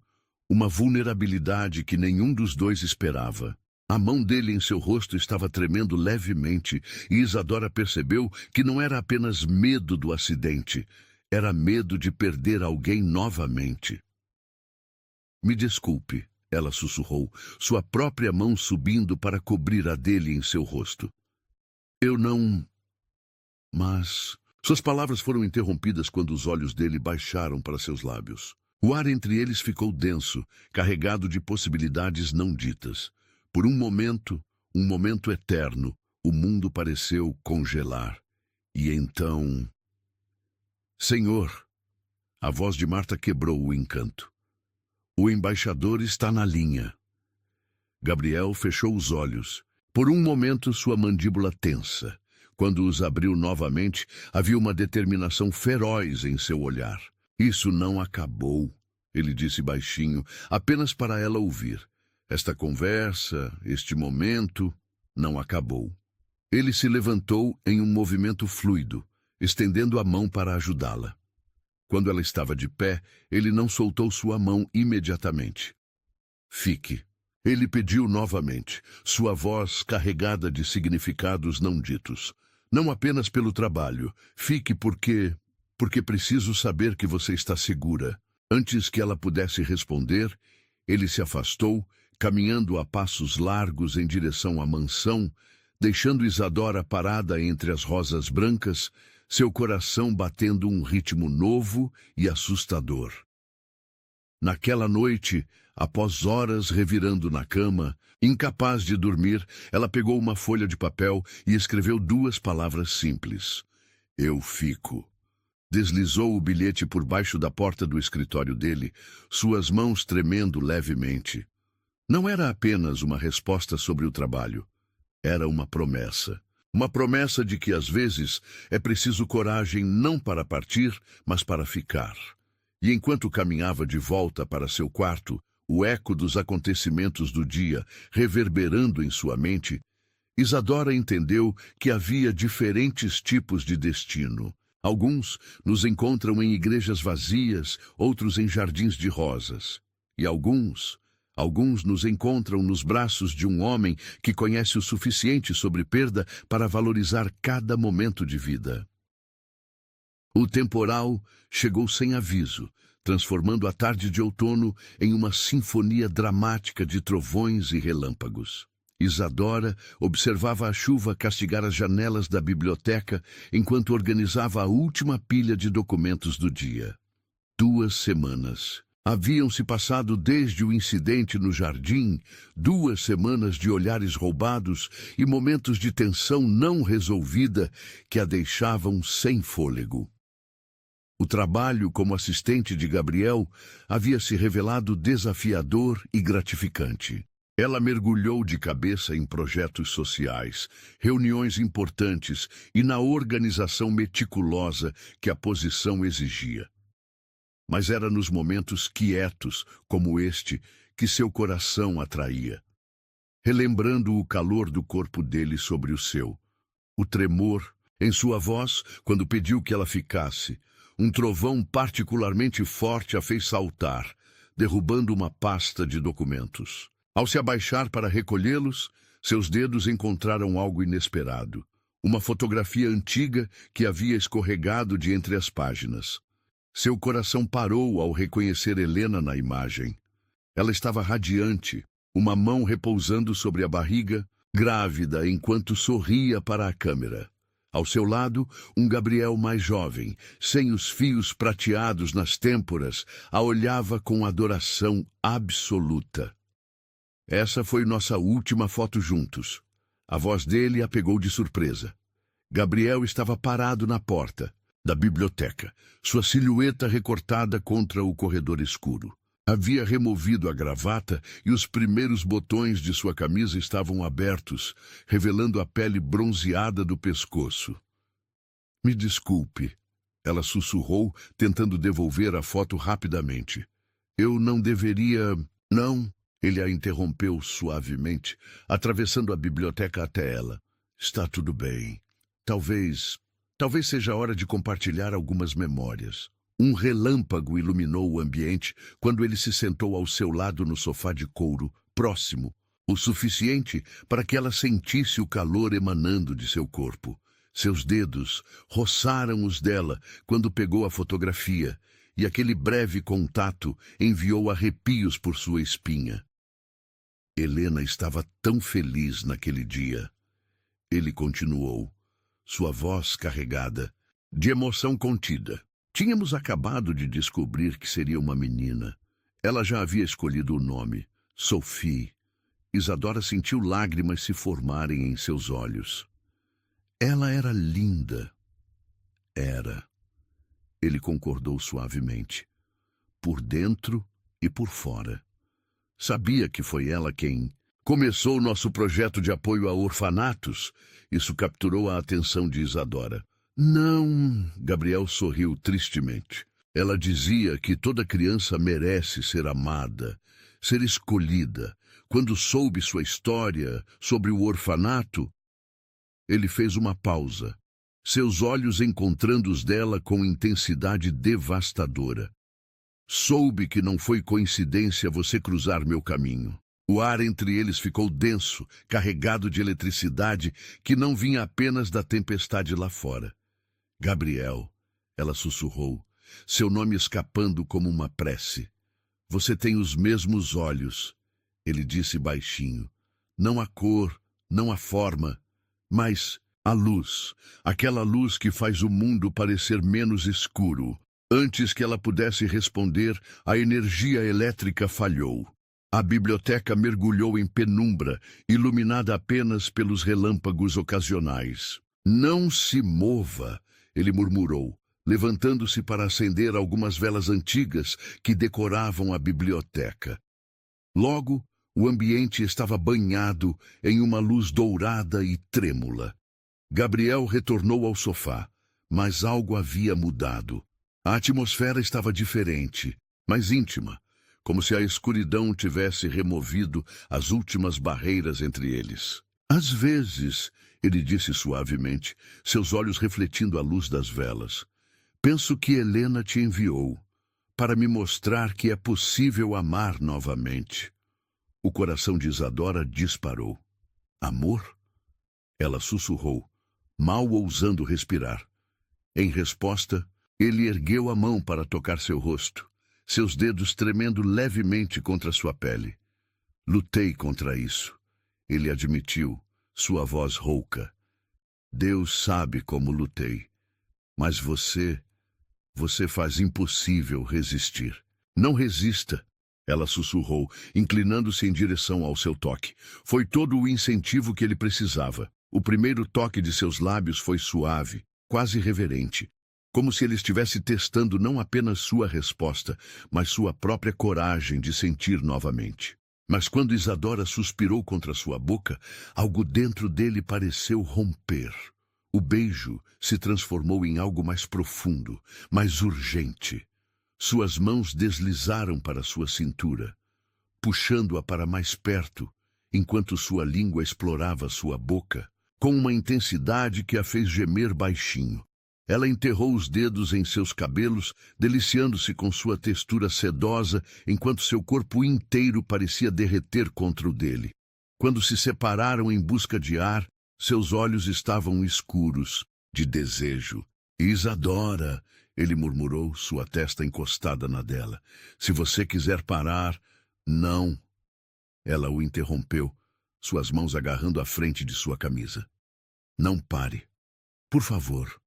uma vulnerabilidade que nenhum dos dois esperava. A mão dele em seu rosto estava tremendo levemente e Isadora percebeu que não era apenas medo do acidente, era medo de perder alguém novamente. Me desculpe, ela sussurrou, sua própria mão subindo para cobrir a dele em seu rosto. Eu não... Mas... Suas palavras foram interrompidas quando os olhos dele baixaram para seus lábios. O ar entre eles ficou denso, carregado de possibilidades não ditas. Por um momento eterno, o mundo pareceu congelar. E então... Senhor! A voz de Marta quebrou o encanto. O embaixador está na linha. Gabriel fechou os olhos. Por um momento, sua mandíbula tensa. Quando os abriu novamente, havia uma determinação feroz em seu olhar. Isso não acabou, ele disse baixinho, apenas para ela ouvir. Esta conversa, este momento, não acabou. Ele se levantou em um movimento fluido, estendendo a mão para ajudá-la. Quando ela estava de pé, ele não soltou sua mão imediatamente. Fique. Ele pediu novamente, sua voz carregada de significados não ditos. Não apenas pelo trabalho. Fique porque preciso saber que você está segura. Antes que ela pudesse responder, ele se afastou, caminhando a passos largos em direção à mansão, deixando Isadora parada entre as rosas brancas, seu coração batendo um ritmo novo e assustador. Naquela noite, após horas revirando na cama, incapaz de dormir, ela pegou uma folha de papel e escreveu 2 palavras simples. Eu fico. Deslizou o bilhete por baixo da porta do escritório dele, suas mãos tremendo levemente. Não era apenas uma resposta sobre o trabalho. Era uma promessa. Uma promessa de que, às vezes, é preciso coragem não para partir, mas para ficar. E enquanto caminhava de volta para seu quarto, o eco dos acontecimentos do dia reverberando em sua mente, Isadora entendeu que havia diferentes tipos de destino. Alguns nos encontram em igrejas vazias, outros em jardins de rosas. E alguns nos encontram nos braços de um homem que conhece o suficiente sobre perda para valorizar cada momento de vida. O temporal chegou sem aviso, transformando a tarde de outono em uma sinfonia dramática de trovões e relâmpagos. Isadora observava a chuva castigar as janelas da biblioteca enquanto organizava a última pilha de documentos do dia. 2 semanas. Haviam-se passado desde o incidente no jardim, 2 semanas de olhares roubados e momentos de tensão não resolvida que a deixavam sem fôlego. O trabalho como assistente de Gabriel havia se revelado desafiador e gratificante. Ela mergulhou de cabeça em projetos sociais, reuniões importantes e na organização meticulosa que a posição exigia. Mas era nos momentos quietos, como este, que seu coração atraía. Relembrando o calor do corpo dele sobre o seu, o tremor em sua voz quando pediu que ela ficasse, um trovão particularmente forte a fez saltar, derrubando uma pasta de documentos. Ao se abaixar para recolhê-los, seus dedos encontraram algo inesperado. Uma fotografia antiga que havia escorregado de entre as páginas. Seu coração parou ao reconhecer Helena na imagem. Ela estava radiante, uma mão repousando sobre a barriga, grávida enquanto sorria para a câmera. Ao seu lado, um Gabriel mais jovem, sem os fios prateados nas têmporas, a olhava com adoração absoluta. Essa foi nossa última foto juntos. A voz dele a pegou de surpresa. Gabriel estava parado na porta da biblioteca, sua silhueta recortada contra o corredor escuro. Havia removido a gravata e os primeiros botões de sua camisa estavam abertos, revelando a pele bronzeada do pescoço. Me desculpe, ela sussurrou, tentando devolver a foto rapidamente. Eu não deveria... Não, ele a interrompeu suavemente, atravessando a biblioteca até ela. Está tudo bem. Talvez seja a hora de compartilhar algumas memórias. Um relâmpago iluminou o ambiente quando ele se sentou ao seu lado no sofá de couro, próximo, o suficiente para que ela sentisse o calor emanando de seu corpo. Seus dedos roçaram os dela quando pegou a fotografia, e aquele breve contato enviou arrepios por sua espinha. Helena estava tão feliz naquele dia. Ele continuou, sua voz carregada, de emoção contida. Tínhamos acabado de descobrir que seria uma menina. Ela já havia escolhido o nome, Sophie. Isadora sentiu lágrimas se formarem em seus olhos. Ela era linda. Era. Ele concordou suavemente. Por dentro e por fora. Sabia que foi ela quem começou nosso projeto de apoio a orfanatos. Isso capturou a atenção de Isadora. Não, Gabriel sorriu tristemente. Ela dizia que toda criança merece ser amada, ser escolhida. Quando soube sua história sobre o orfanato, ele fez uma pausa, seus olhos encontrando os dela com intensidade devastadora. Soube que não foi coincidência você cruzar meu caminho. O ar entre eles ficou denso, carregado de eletricidade que não vinha apenas da tempestade lá fora. Gabriel, ela sussurrou, seu nome escapando como uma prece. Você tem os mesmos olhos, ele disse baixinho. Não a cor, não a forma, mas a luz, aquela luz que faz o mundo parecer menos escuro. Antes que ela pudesse responder, a energia elétrica falhou. A biblioteca mergulhou em penumbra, iluminada apenas pelos relâmpagos ocasionais. Não se mova, ele murmurou, levantando-se para acender algumas velas antigas que decoravam a biblioteca. Logo, o ambiente estava banhado em uma luz dourada e trêmula. Gabriel retornou ao sofá, mas algo havia mudado. A atmosfera estava diferente, mais íntima, como se a escuridão tivesse removido as últimas barreiras entre eles. Às vezes, ele disse suavemente, seus olhos refletindo a luz das velas, penso que Helena te enviou para me mostrar que é possível amar novamente. O coração de Isadora disparou. Amor? Ela sussurrou, mal ousando respirar. Em resposta, ele ergueu a mão para tocar seu rosto, seus dedos tremendo levemente contra sua pele. Lutei contra isso. Ele admitiu, sua voz rouca. Deus sabe como lutei. Mas você faz impossível resistir. Não resista, ela sussurrou, inclinando-se em direção ao seu toque. Foi todo o incentivo que ele precisava. O primeiro toque de seus lábios foi suave, quase reverente, como se ele estivesse testando não apenas sua resposta, mas sua própria coragem de sentir novamente. Mas quando Isadora suspirou contra sua boca, algo dentro dele pareceu romper. O beijo se transformou em algo mais profundo, mais urgente. Suas mãos deslizaram para sua cintura, puxando-a para mais perto, enquanto sua língua explorava sua boca, com uma intensidade que a fez gemer baixinho. Ela enterrou os dedos em seus cabelos, deliciando-se com sua textura sedosa, enquanto seu corpo inteiro parecia derreter contra o dele. Quando se separaram em busca de ar, seus olhos estavam escuros, de desejo. Isadora, ele murmurou, sua testa encostada na dela. Se você quiser parar, não. Ela o interrompeu, suas mãos agarrando a frente de sua camisa. Não pare. Por favor.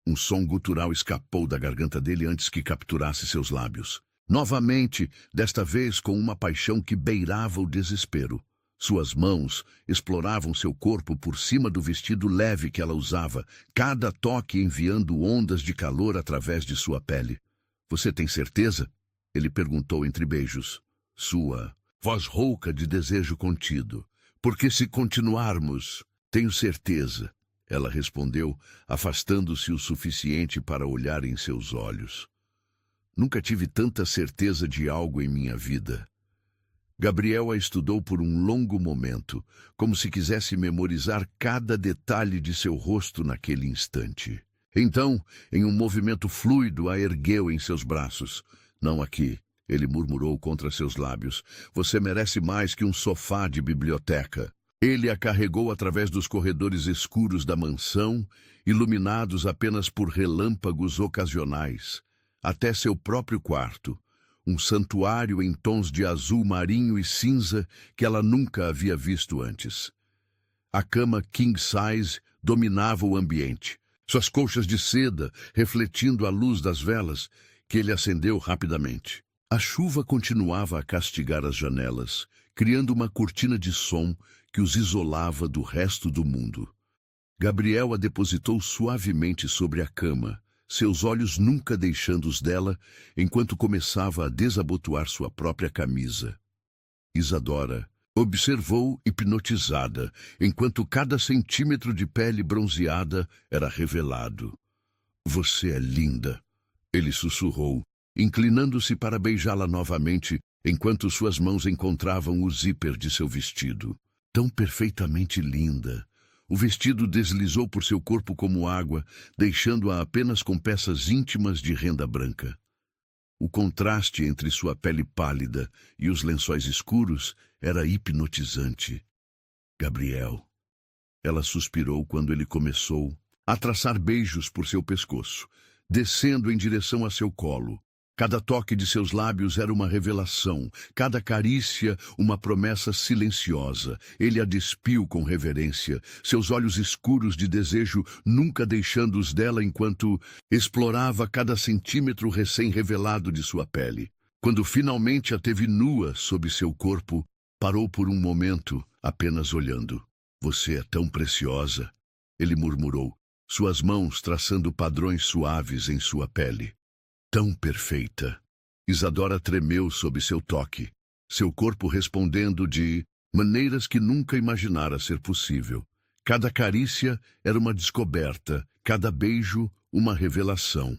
Um som gutural escapou da garganta dele antes que capturasse seus lábios. Novamente, desta vez com uma paixão que beirava o desespero. Suas mãos exploravam seu corpo por cima do vestido leve que ela usava, cada toque enviando ondas de calor através de sua pele. Você tem certeza? Ele perguntou entre beijos. Sua voz rouca de desejo contido. Porque se continuarmos, tenho certeza. Ela respondeu, afastando-se o suficiente para olhar em seus olhos. Nunca tive tanta certeza de algo em minha vida. Gabriel a estudou por um longo momento, como se quisesse memorizar cada detalhe de seu rosto naquele instante. Então, em um movimento fluido, a ergueu em seus braços. Não aqui, ele murmurou contra seus lábios. Você merece mais que um sofá de biblioteca. Ele a carregou através dos corredores escuros da mansão, iluminados apenas por relâmpagos ocasionais, até seu próprio quarto, um santuário em tons de azul marinho e cinza que ela nunca havia visto antes. A cama king size dominava o ambiente, suas colchas de seda refletindo a luz das velas, que ele acendeu rapidamente. A chuva continuava a castigar as janelas, criando uma cortina de som que os isolava do resto do mundo. Gabriel a depositou suavemente sobre a cama, seus olhos nunca deixando os dela, enquanto começava a desabotoar sua própria camisa. Isadora observou hipnotizada, enquanto cada centímetro de pele bronzeada era revelado. Você é linda, ele sussurrou, inclinando-se para beijá-la novamente, enquanto suas mãos encontravam o zíper de seu vestido. Tão perfeitamente linda. O vestido deslizou por seu corpo como água, deixando-a apenas com peças íntimas de renda branca. O contraste entre sua pele pálida e os lençóis escuros era hipnotizante. Gabriel. Ela suspirou quando ele começou a traçar beijos por seu pescoço, descendo em direção a seu colo. Cada toque de seus lábios era uma revelação, cada carícia uma promessa silenciosa. Ele a despiu com reverência, seus olhos escuros de desejo nunca deixando os dela enquanto explorava cada centímetro recém-revelado de sua pele. Quando finalmente a teve nua sob seu corpo, parou por um momento, apenas olhando. Você é tão preciosa, ele murmurou, suas mãos traçando padrões suaves em sua pele. Tão perfeita. Isadora tremeu sob seu toque, seu corpo respondendo de maneiras que nunca imaginara ser possível. Cada carícia era uma descoberta, cada beijo uma revelação.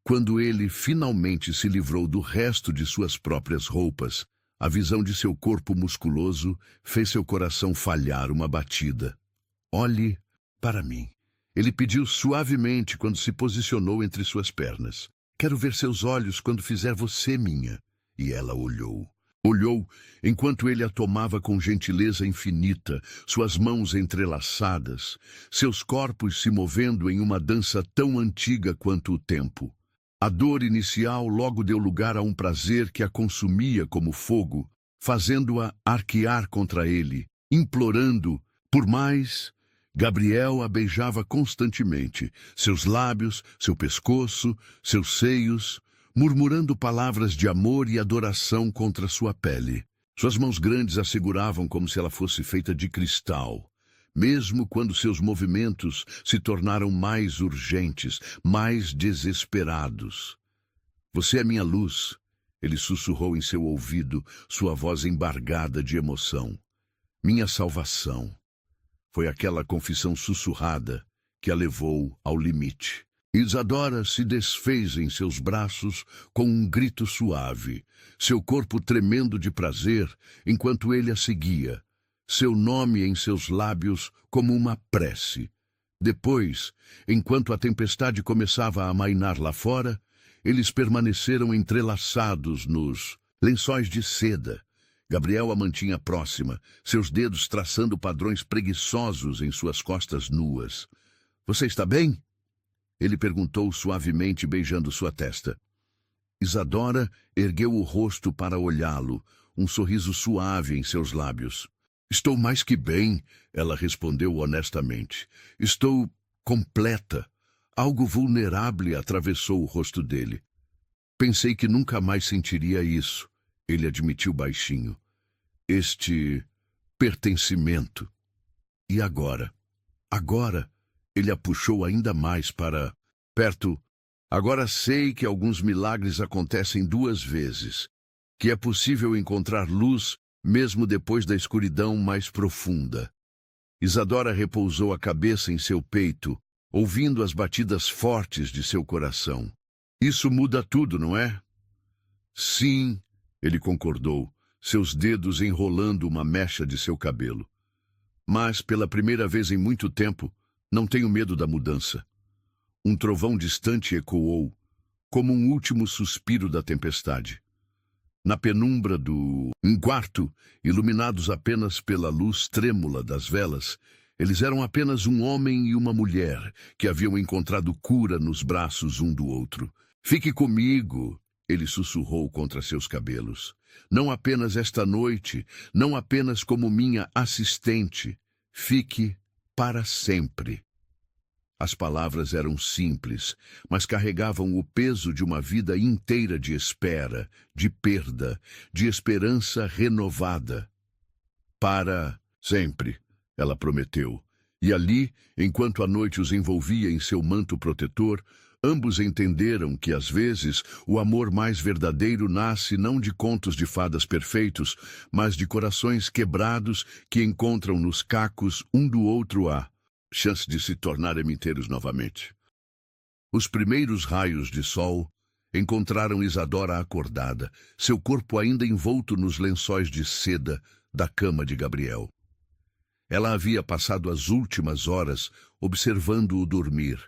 Quando ele finalmente se livrou do resto de suas próprias roupas, a visão de seu corpo musculoso fez seu coração falhar uma batida. Olhe para mim. Ele pediu suavemente quando se posicionou entre suas pernas. Quero ver seus olhos quando fizer você minha. E ela olhou. Olhou enquanto ele a tomava com gentileza infinita, suas mãos entrelaçadas, seus corpos se movendo em uma dança tão antiga quanto o tempo. A dor inicial logo deu lugar a um prazer que a consumia como fogo, fazendo-a arquear contra ele, implorando por mais. Gabriel a beijava constantemente, seus lábios, seu pescoço, seus seios, murmurando palavras de amor e adoração contra sua pele. Suas mãos grandes a seguravam como se ela fosse feita de cristal, mesmo quando seus movimentos se tornaram mais urgentes, mais desesperados. Você é minha luz, ele sussurrou em seu ouvido, sua voz embargada de emoção. Minha salvação. Foi aquela confissão sussurrada que a levou ao limite. Isadora se desfez em seus braços com um grito suave, seu corpo tremendo de prazer enquanto ele a seguia, seu nome em seus lábios como uma prece. Depois, enquanto a tempestade começava a amainar lá fora, eles permaneceram entrelaçados nos lençóis de seda. Gabriel a mantinha próxima, seus dedos traçando padrões preguiçosos em suas costas nuas. — Você está bem? Ele perguntou suavemente, beijando sua testa. Isadora ergueu o rosto para olhá-lo, um sorriso suave em seus lábios. — Estou mais que bem, ela respondeu honestamente. Estou completa. Algo vulnerável atravessou o rosto dele. Pensei que nunca mais sentiria isso, ele admitiu baixinho. Este pertencimento. E agora? Agora, ele a puxou ainda mais para perto. Agora sei que alguns milagres acontecem 2 vezes, que é possível encontrar luz mesmo depois da escuridão mais profunda. Isadora repousou a cabeça em seu peito, ouvindo as batidas fortes de seu coração. Isso muda tudo, não é? Sim, ele concordou, seus dedos enrolando uma mecha de seu cabelo. Mas, pela primeira vez em muito tempo, não tenho medo da mudança. Um trovão distante ecoou, como um último suspiro da tempestade. Na penumbra um quarto, iluminados apenas pela luz trêmula das velas, eles eram apenas um homem e uma mulher que haviam encontrado cura nos braços um do outro. Fique comigo, ele sussurrou contra seus cabelos. Não apenas esta noite, não apenas como minha assistente. Fique para sempre. As palavras eram simples, mas carregavam o peso de uma vida inteira de espera, de perda, de esperança renovada. Para sempre, ela prometeu. E ali, enquanto a noite os envolvia em seu manto protetor, ambos entenderam que, às vezes, o amor mais verdadeiro nasce não de contos de fadas perfeitos, mas de corações quebrados que encontram nos cacos um do outro a chance de se tornarem inteiros novamente. Os primeiros raios de sol encontraram Isadora acordada, seu corpo ainda envolto nos lençóis de seda da cama de Gabriel. Ela havia passado as últimas horas observando-o dormir,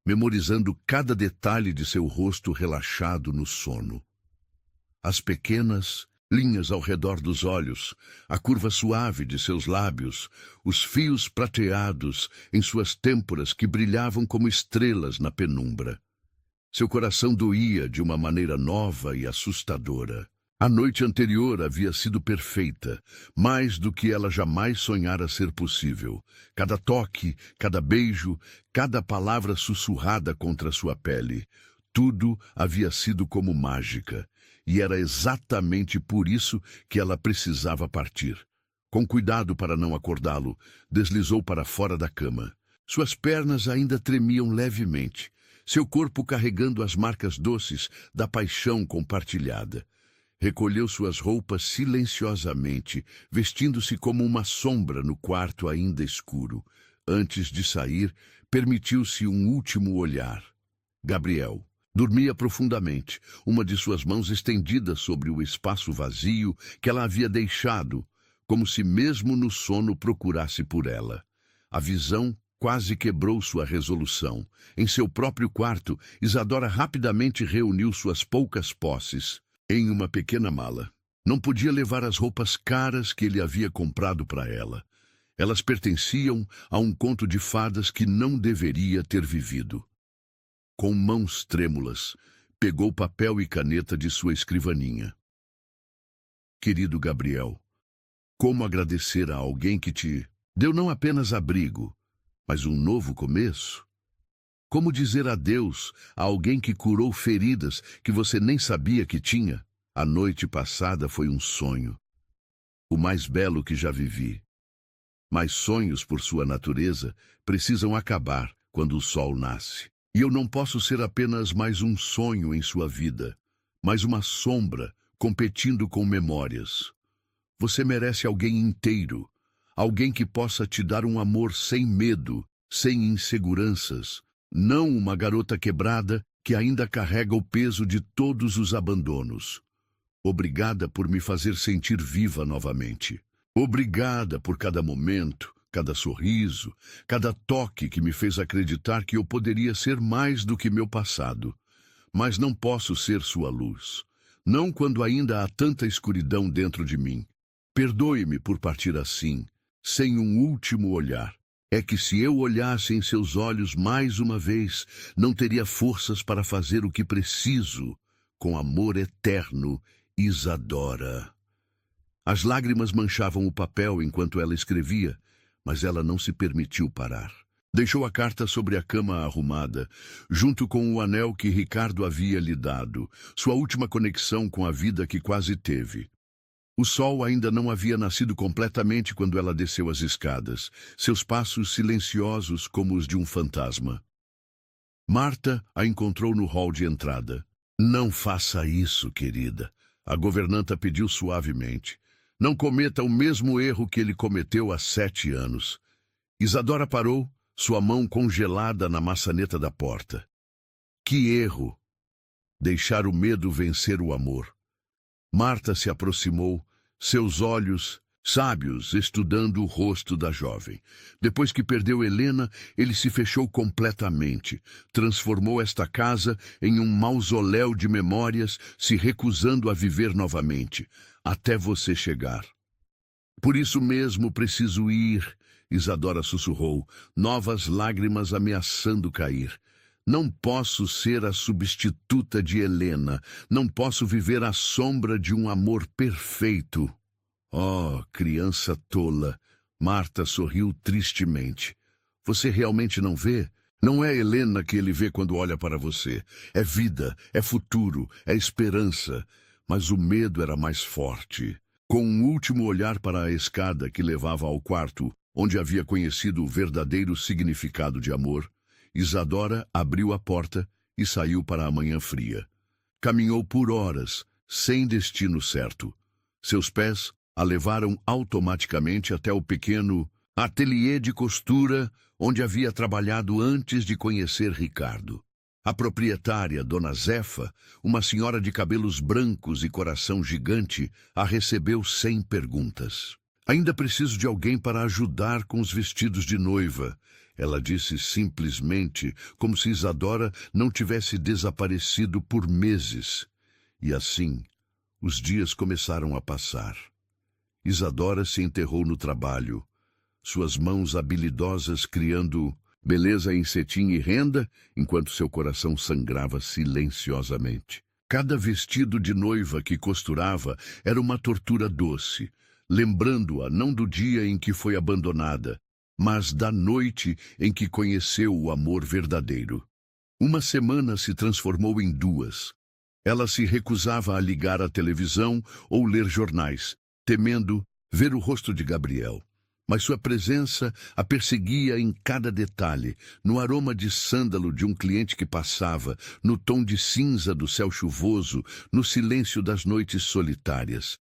memorizando cada detalhe de seu rosto relaxado no sono. As pequenas linhas ao redor dos olhos, a curva suave de seus lábios, os fios prateados em suas têmporas que brilhavam como estrelas na penumbra. Seu coração doía de uma maneira nova e assustadora. A noite anterior havia sido perfeita, mais do que ela jamais sonhara ser possível. Cada toque, cada beijo, cada palavra sussurrada contra sua pele, tudo havia sido como mágica. E era exatamente por isso que ela precisava partir. Com cuidado para não acordá-lo, deslizou para fora da cama. Suas pernas ainda tremiam levemente, seu corpo carregando as marcas doces da paixão compartilhada. Recolheu suas roupas silenciosamente, vestindo-se como uma sombra no quarto ainda escuro. Antes de sair, permitiu-se um último olhar. Gabriel dormia profundamente, uma de suas mãos estendida sobre o espaço vazio que ela havia deixado, como se mesmo no sono procurasse por ela. A visão quase quebrou sua resolução. Em seu próprio quarto, Isadora rapidamente reuniu suas poucas posses em uma pequena mala. Não podia levar as roupas caras que ele havia comprado para ela. Elas pertenciam a um conto de fadas que não deveria ter vivido. Com mãos trêmulas, pegou papel e caneta de sua escrivaninha. Querido Gabriel, como agradecer a alguém que te deu não apenas abrigo, mas um novo começo? Como dizer adeus a alguém que curou feridas que você nem sabia que tinha? A noite passada foi um sonho, o mais belo que já vivi. Mas sonhos, por sua natureza, precisam acabar quando o sol nasce. E eu não posso ser apenas mais um sonho em sua vida, mais uma sombra competindo com memórias. Você merece alguém inteiro, alguém que possa te dar um amor sem medo, sem inseguranças, não uma garota quebrada que ainda carrega o peso de todos os abandonos. Obrigada por me fazer sentir viva novamente. Obrigada por cada momento, cada sorriso, cada toque que me fez acreditar que eu poderia ser mais do que meu passado. Mas não posso ser sua luz. Não quando ainda há tanta escuridão dentro de mim. Perdoe-me por partir assim, sem um último olhar. É que se eu olhasse em seus olhos mais uma vez, não teria forças para fazer o que preciso. Com amor eterno, Isadora. As lágrimas manchavam o papel enquanto ela escrevia, mas ela não se permitiu parar. Deixou a carta sobre a cama arrumada, junto com o anel que Ricardo havia lhe dado, sua última conexão com a vida que quase teve. O sol ainda não havia nascido completamente quando ela desceu as escadas, seus passos silenciosos como os de um fantasma. Marta a encontrou no hall de entrada. Não faça isso, querida, a governanta pediu suavemente. Não cometa o mesmo erro que ele cometeu há 7 anos. Isadora parou, sua mão congelada na maçaneta da porta. Que erro! Deixar o medo vencer o amor. Marta se aproximou, seus olhos sábios estudando o rosto da jovem. Depois que perdeu Helena, ele se fechou completamente. Transformou esta casa em um mausoléu de memórias, se recusando a viver novamente, até você chegar. Por isso mesmo preciso ir, Isadora sussurrou, novas lágrimas ameaçando cair. Não posso ser a substituta de Helena, não posso viver à sombra de um amor perfeito. Oh, criança tola, Marta sorriu tristemente. Você realmente não vê? Não é Helena que ele vê quando olha para você. É vida, é futuro, é esperança. Mas o medo era mais forte. Com um último olhar para a escada que levava ao quarto, onde havia conhecido o verdadeiro significado de amor, Isadora abriu a porta e saiu para a manhã fria. Caminhou por horas, sem destino certo. Seus pés a levaram automaticamente até o pequeno ateliê de costura onde havia trabalhado antes de conhecer Ricardo. A proprietária, Dona Zefa, uma senhora de cabelos brancos e coração gigante, a recebeu sem perguntas. Ainda preciso de alguém para ajudar com os vestidos de noiva, ela disse simplesmente, como se Isadora não tivesse desaparecido por meses. E assim, os dias começaram a passar. Isadora se enterrou no trabalho, suas mãos habilidosas criando beleza em cetim e renda, enquanto seu coração sangrava silenciosamente. Cada vestido de noiva que costurava era uma tortura doce, lembrando-a não do dia em que foi abandonada, mas da noite em que conheceu o amor verdadeiro. Uma semana se transformou em 2. Ela se recusava a ligar a televisão ou ler jornais, temendo ver o rosto de Gabriel. mas sua presença a perseguia em cada detalhe, no aroma de sândalo de um cliente que passava, no tom de cinza do céu chuvoso, no silêncio das noites solitárias.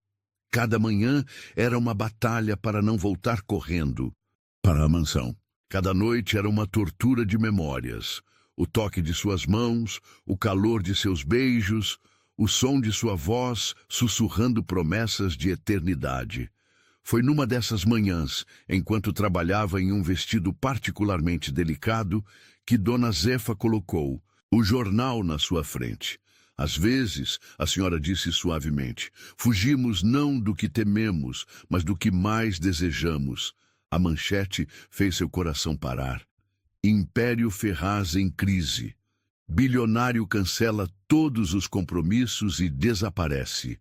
Cada manhã era uma batalha para não voltar correndo para a mansão. Cada noite era uma tortura de memórias. O toque de suas mãos, o calor de seus beijos, o som de sua voz sussurrando promessas de eternidade. Foi numa dessas manhãs, enquanto trabalhava em um vestido particularmente delicado, que Dona Zefa colocou o jornal na sua frente. Às vezes, a senhora disse suavemente, fugimos não do que tememos, mas do que mais desejamos. A manchete fez seu coração parar. Império Ferraz em crise. Bilionário cancela todos os compromissos e desaparece.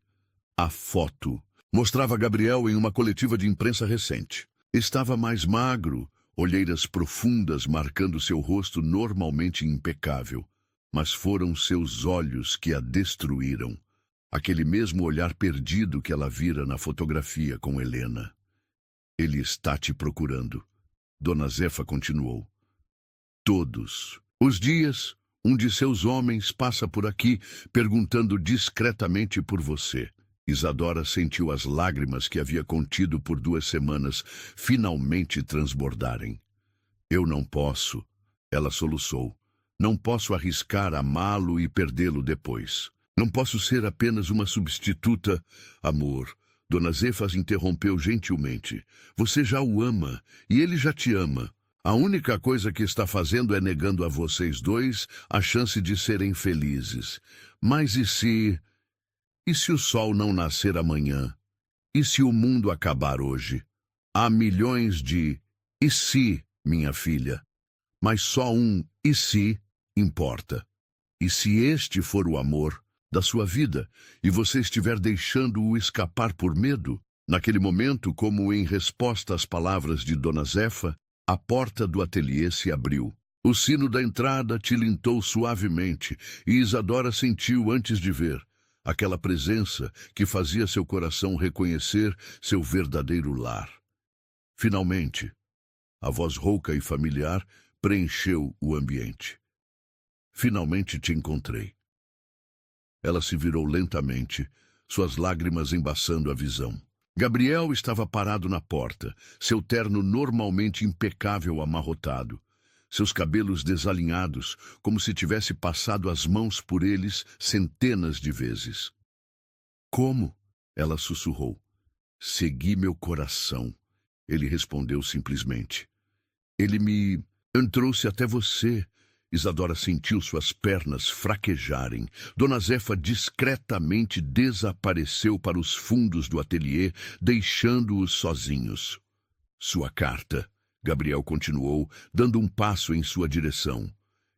A foto mostrava Gabriel em uma coletiva de imprensa recente. Estava mais magro, olheiras profundas marcando seu rosto normalmente impecável. Mas foram seus olhos que a destruíram. Aquele mesmo olhar perdido que ela vira na fotografia com Helena. Ele está te procurando. Dona Zefa continuou. Todos os dias, um de seus homens passa por aqui perguntando discretamente por você. Isadora sentiu as lágrimas que havia contido por 2 semanas finalmente transbordarem. Eu não posso, ela soluçou. Não posso arriscar amá-lo e perdê-lo depois. Não posso ser apenas uma substituta. Amor, Dona Zefa interrompeu gentilmente. Você já o ama e ele já te ama. A única coisa que está fazendo é negando a vocês dois a chance de serem felizes. Mas e se... E se o sol não nascer amanhã? E se o mundo acabar hoje? Há milhões de "e se", minha filha. Mas só um "e se" importa. E se este for o amor da sua vida, e você estiver deixando-o escapar por medo? Naquele momento, como em resposta às palavras de Dona Zefa, a porta do ateliê se abriu. O sino da entrada tilintou suavemente, e Isadora sentiu antes de ver aquela presença que fazia seu coração reconhecer seu verdadeiro lar. Finalmente, a voz rouca e familiar preencheu o ambiente. Finalmente te encontrei. Ela se virou lentamente, suas lágrimas embaçando a visão. Gabriel estava parado na porta, seu terno normalmente impecável amarrotado, seus cabelos desalinhados, como se tivesse passado as mãos por eles centenas de vezes. Como? Ela sussurrou. Segui meu coração. Ele respondeu simplesmente. Ele me trouxe até você. Isadora sentiu suas pernas fraquejarem. Dona Zefa discretamente desapareceu para os fundos do ateliê, deixando-os sozinhos. Sua carta, Gabriel continuou, dando um passo em sua direção.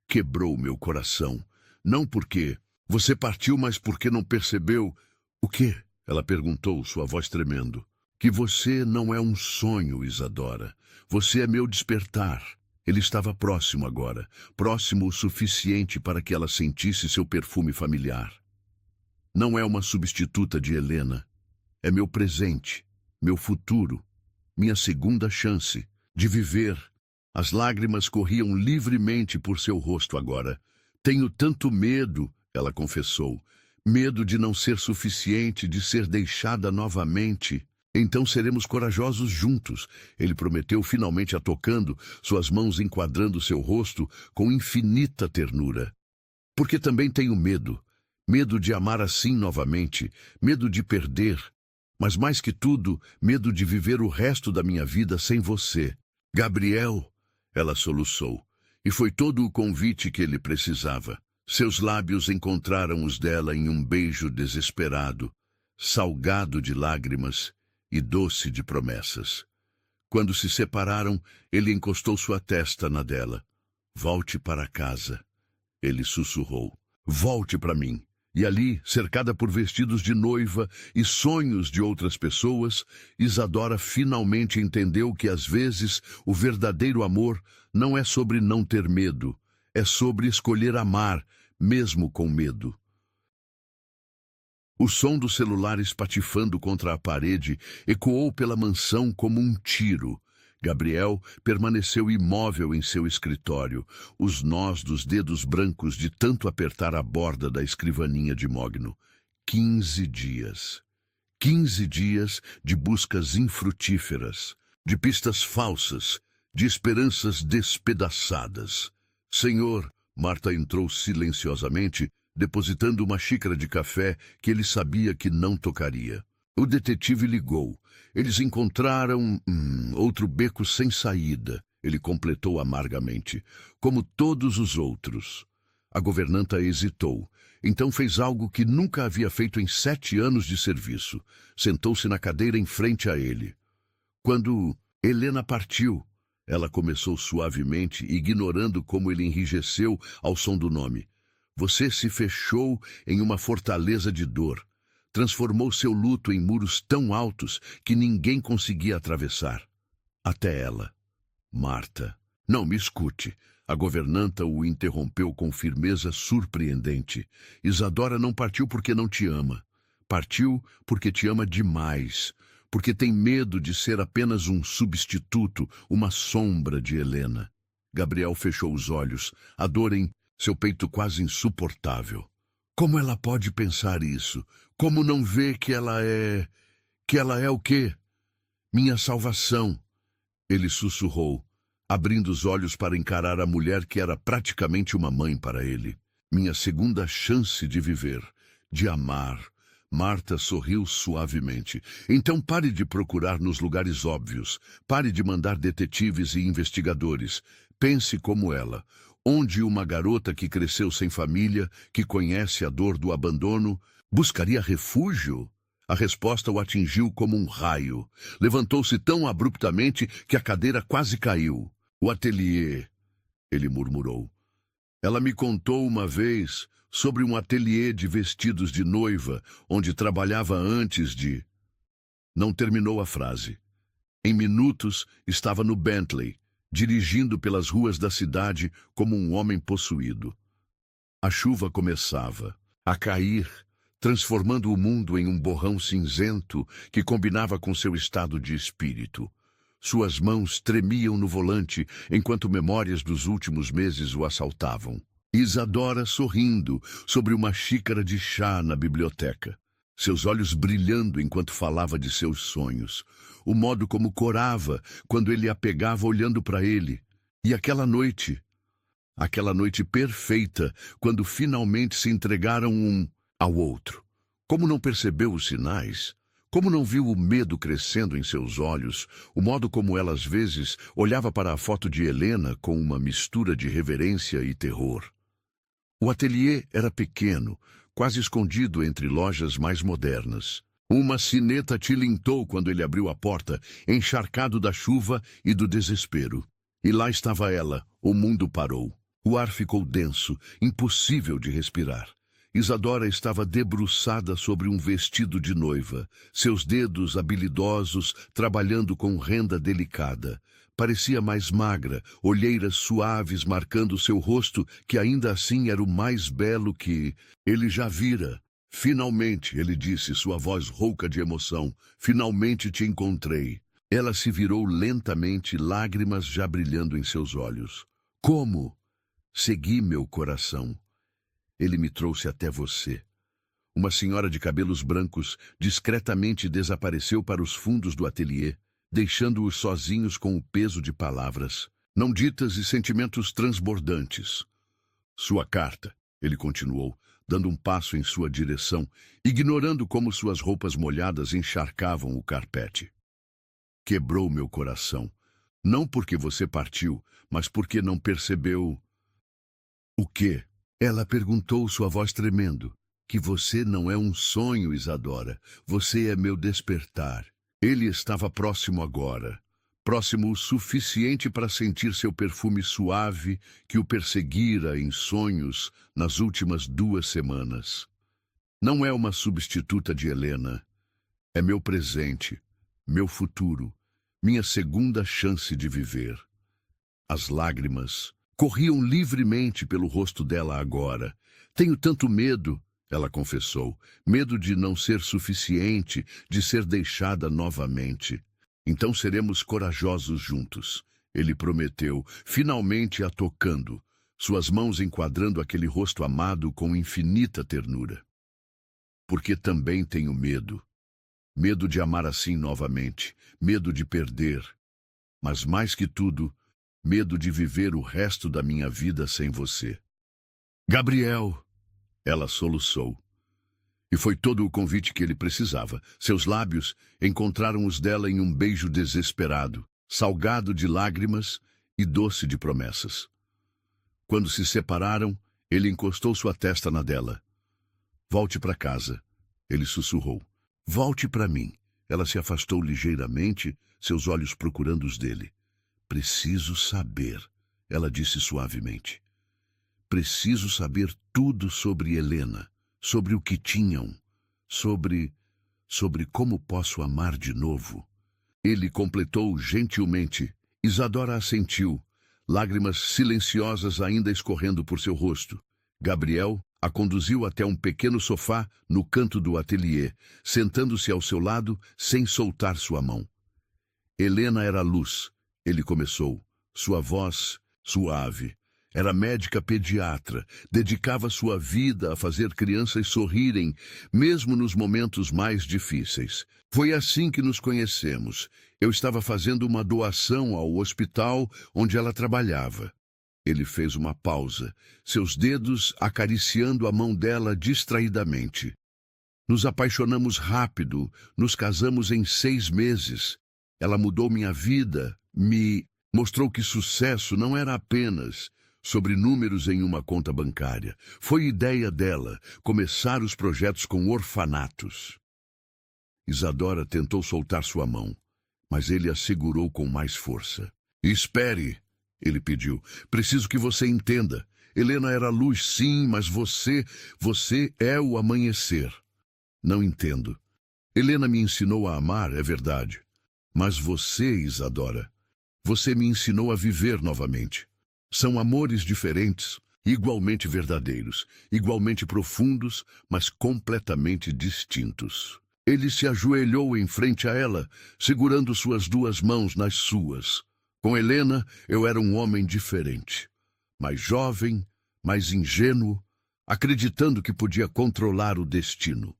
Quebrou meu coração. Não porque você partiu, mas porque não percebeu... O quê? Ela perguntou, sua voz tremendo. Que você não é um sonho, Isadora. Você é meu despertar. Ele estava próximo agora, próximo o suficiente para que ela sentisse seu perfume familiar. Não é uma substituta de Helena. É meu presente, meu futuro, minha segunda chance de viver. As lágrimas corriam livremente por seu rosto agora. Tenho tanto medo, ela confessou. Medo de não ser suficiente, de ser deixada novamente. Então seremos corajosos juntos, ele prometeu, finalmente a tocando, suas mãos enquadrando seu rosto com infinita ternura. Porque também tenho medo. Medo de amar assim novamente, medo de perder. Mas mais que tudo, medo de viver o resto da minha vida sem você. Gabriel, ela soluçou, e foi todo o convite que ele precisava. Seus lábios encontraram os dela em um beijo desesperado, salgado de lágrimas e doce de promessas. Quando se separaram, ele encostou sua testa na dela. Volte para casa, ele sussurrou. Volte para mim. E ali, cercada por vestidos de noiva e sonhos de outras pessoas, Isadora finalmente entendeu que às vezes o verdadeiro amor não é sobre não ter medo, é sobre escolher amar, mesmo com medo. O som do celular espatifando contra a parede ecoou pela mansão como um tiro. Gabriel permaneceu imóvel em seu escritório, os nós dos dedos brancos de tanto apertar a borda da escrivaninha de mogno. 15 dias. 15 dias de buscas infrutíferas, de pistas falsas, de esperanças despedaçadas. Senhor, Marta entrou silenciosamente, depositando uma xícara de café que ele sabia que não tocaria. O detetive ligou. Eles encontraram outro beco sem saída, ele completou amargamente, como todos os outros. A governanta hesitou. Então fez algo que nunca havia feito em 7 anos de serviço. Sentou-se na cadeira em frente a ele. Quando Helena partiu, ela começou suavemente, ignorando como ele enrijeceu ao som do nome. Você se fechou em uma fortaleza de dor. Transformou seu luto em muros tão altos que ninguém conseguia atravessar. Até ela. Marta. Não, me escute. A governanta o interrompeu com firmeza surpreendente. Isadora não partiu porque não te ama. Partiu porque te ama demais. Porque tem medo de ser apenas um substituto, uma sombra de Helena. Gabriel fechou os olhos, a dor em seu peito quase insuportável. Como ela pode pensar isso? Como não vê que ela é... Que ela é o quê? Minha salvação. Ele sussurrou, abrindo os olhos para encarar a mulher que era praticamente uma mãe para ele. Minha segunda chance de viver, de amar. Marta sorriu suavemente. Então pare de procurar nos lugares óbvios. Pare de mandar detetives e investigadores. Pense como ela. Onde uma garota que cresceu sem família, que conhece a dor do abandono, buscaria refúgio? A resposta o atingiu como um raio. Levantou-se tão abruptamente que a cadeira quase caiu. O ateliê, ele murmurou. Ela me contou uma vez sobre um ateliê de vestidos de noiva, onde trabalhava antes de... Não terminou a frase. Em minutos, estava no Bentley, dirigindo pelas ruas da cidade como um homem possuído. A chuva começava a cair, transformando o mundo em um borrão cinzento que combinava com seu estado de espírito. Suas mãos tremiam no volante enquanto memórias dos últimos meses o assaltavam. Isadora sorrindo sobre uma xícara de chá na biblioteca. Seus olhos brilhando enquanto falava de seus sonhos. O modo como corava quando ele a pegava olhando para ele. E aquela noite perfeita, quando finalmente se entregaram um ao outro. Como não percebeu os sinais? Como não viu o medo crescendo em seus olhos, o modo como ela às vezes olhava para a foto de Helena com uma mistura de reverência e terror. O ateliê era pequeno, quase escondido entre lojas mais modernas. Uma sineta tilintou quando ele abriu a porta, encharcado da chuva e do desespero. E lá estava ela, o mundo parou. O ar ficou denso, impossível de respirar. Isadora estava debruçada sobre um vestido de noiva, seus dedos habilidosos trabalhando com renda delicada. Parecia mais magra, olheiras suaves marcando seu rosto, que ainda assim era o mais belo que ele já vira. Finalmente, ele disse, sua voz rouca de emoção, finalmente te encontrei. Ela se virou lentamente, lágrimas já brilhando em seus olhos. Como? Segui meu coração. Ele me trouxe até você. Uma senhora de cabelos brancos discretamente desapareceu para os fundos do ateliê, deixando-os sozinhos com o peso de palavras, não ditas e sentimentos transbordantes. Sua carta, ele continuou, dando um passo em sua direção, ignorando como suas roupas molhadas encharcavam o carpete. Quebrou meu coração, não porque você partiu, mas porque não percebeu... O quê? Ela perguntou, sua voz tremendo. Que você não é um sonho, Isadora. Você é meu despertar. Ele estava próximo agora. Próximo o suficiente para sentir seu perfume suave que o perseguira em sonhos nas últimas 2 semanas. Não é uma substituta de Helena. É meu presente, meu futuro, minha segunda chance de viver. As lágrimas corriam livremente pelo rosto dela agora. Tenho tanto medo, ela confessou. Medo de não ser suficiente, de ser deixada novamente. Então seremos corajosos juntos. Ele prometeu, finalmente a tocando, suas mãos enquadrando aquele rosto amado com infinita ternura. Porque também tenho medo. Medo de amar assim novamente, medo de perder. Mas mais que tudo, medo de viver o resto da minha vida sem você. Gabriel! Ela soluçou. E foi todo o convite que ele precisava. Seus lábios encontraram os dela em um beijo desesperado, salgado de lágrimas e doce de promessas. Quando se separaram, ele encostou sua testa na dela. Volte para casa, ele sussurrou. Volte para mim. Ela se afastou ligeiramente, seus olhos procurando os dele. Preciso saber, ela disse suavemente. Preciso saber tudo sobre Helena, sobre o que tinham, sobre como posso amar de novo. Ele completou gentilmente. Isadora assentiu, lágrimas silenciosas ainda escorrendo por seu rosto. Gabriel a conduziu até um pequeno sofá no canto do ateliê, sentando-se ao seu lado sem soltar sua mão. Helena era luz, ele começou, sua voz suave. Era médica pediatra, dedicava sua vida a fazer crianças sorrirem, mesmo nos momentos mais difíceis. Foi assim que nos conhecemos. Eu estava fazendo uma doação ao hospital onde ela trabalhava. Ele fez uma pausa, seus dedos acariciando a mão dela distraidamente. Nos apaixonamos rápido, nos casamos em 6 meses. Ela mudou minha vida, me mostrou que sucesso não era apenas sobre números em uma conta bancária. Foi ideia dela começar os projetos com orfanatos. Isadora tentou soltar sua mão, mas ele a segurou com mais força. Espere, ele pediu. Preciso que você entenda. Helena era luz, sim, mas você é o amanhecer. Não entendo. Helena me ensinou a amar, é verdade. Mas você, Isadora, você me ensinou a viver novamente. São amores diferentes, igualmente verdadeiros, igualmente profundos, mas completamente distintos. Ele se ajoelhou em frente a ela, segurando suas 2 mãos nas suas. Com Helena, eu era um homem diferente. Mais jovem, mais ingênuo, acreditando que podia controlar o destino.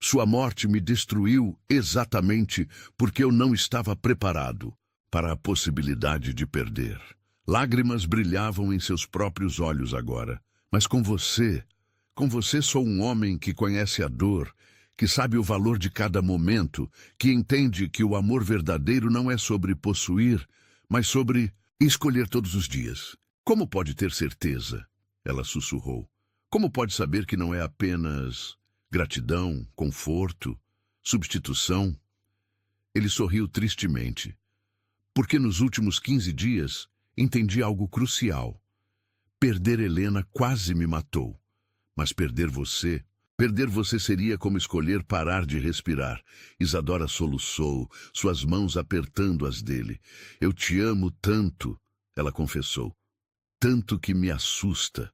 Sua morte me destruiu exatamente porque eu não estava preparado para a possibilidade de perder. Lágrimas brilhavam em seus próprios olhos agora. Mas com você sou um homem que conhece a dor, que sabe o valor de cada momento, que entende que o amor verdadeiro não é sobre possuir, mas sobre escolher todos os dias. Como pode ter certeza? Ela sussurrou. Como pode saber que não é apenas gratidão, conforto, substituição? Ele sorriu tristemente. Porque nos últimos 15 dias entendi algo crucial. Perder Helena quase me matou. Mas perder você seria como escolher parar de respirar. Isadora soluçou, suas mãos apertando as dele. Eu te amo tanto, ela confessou. Tanto que me assusta.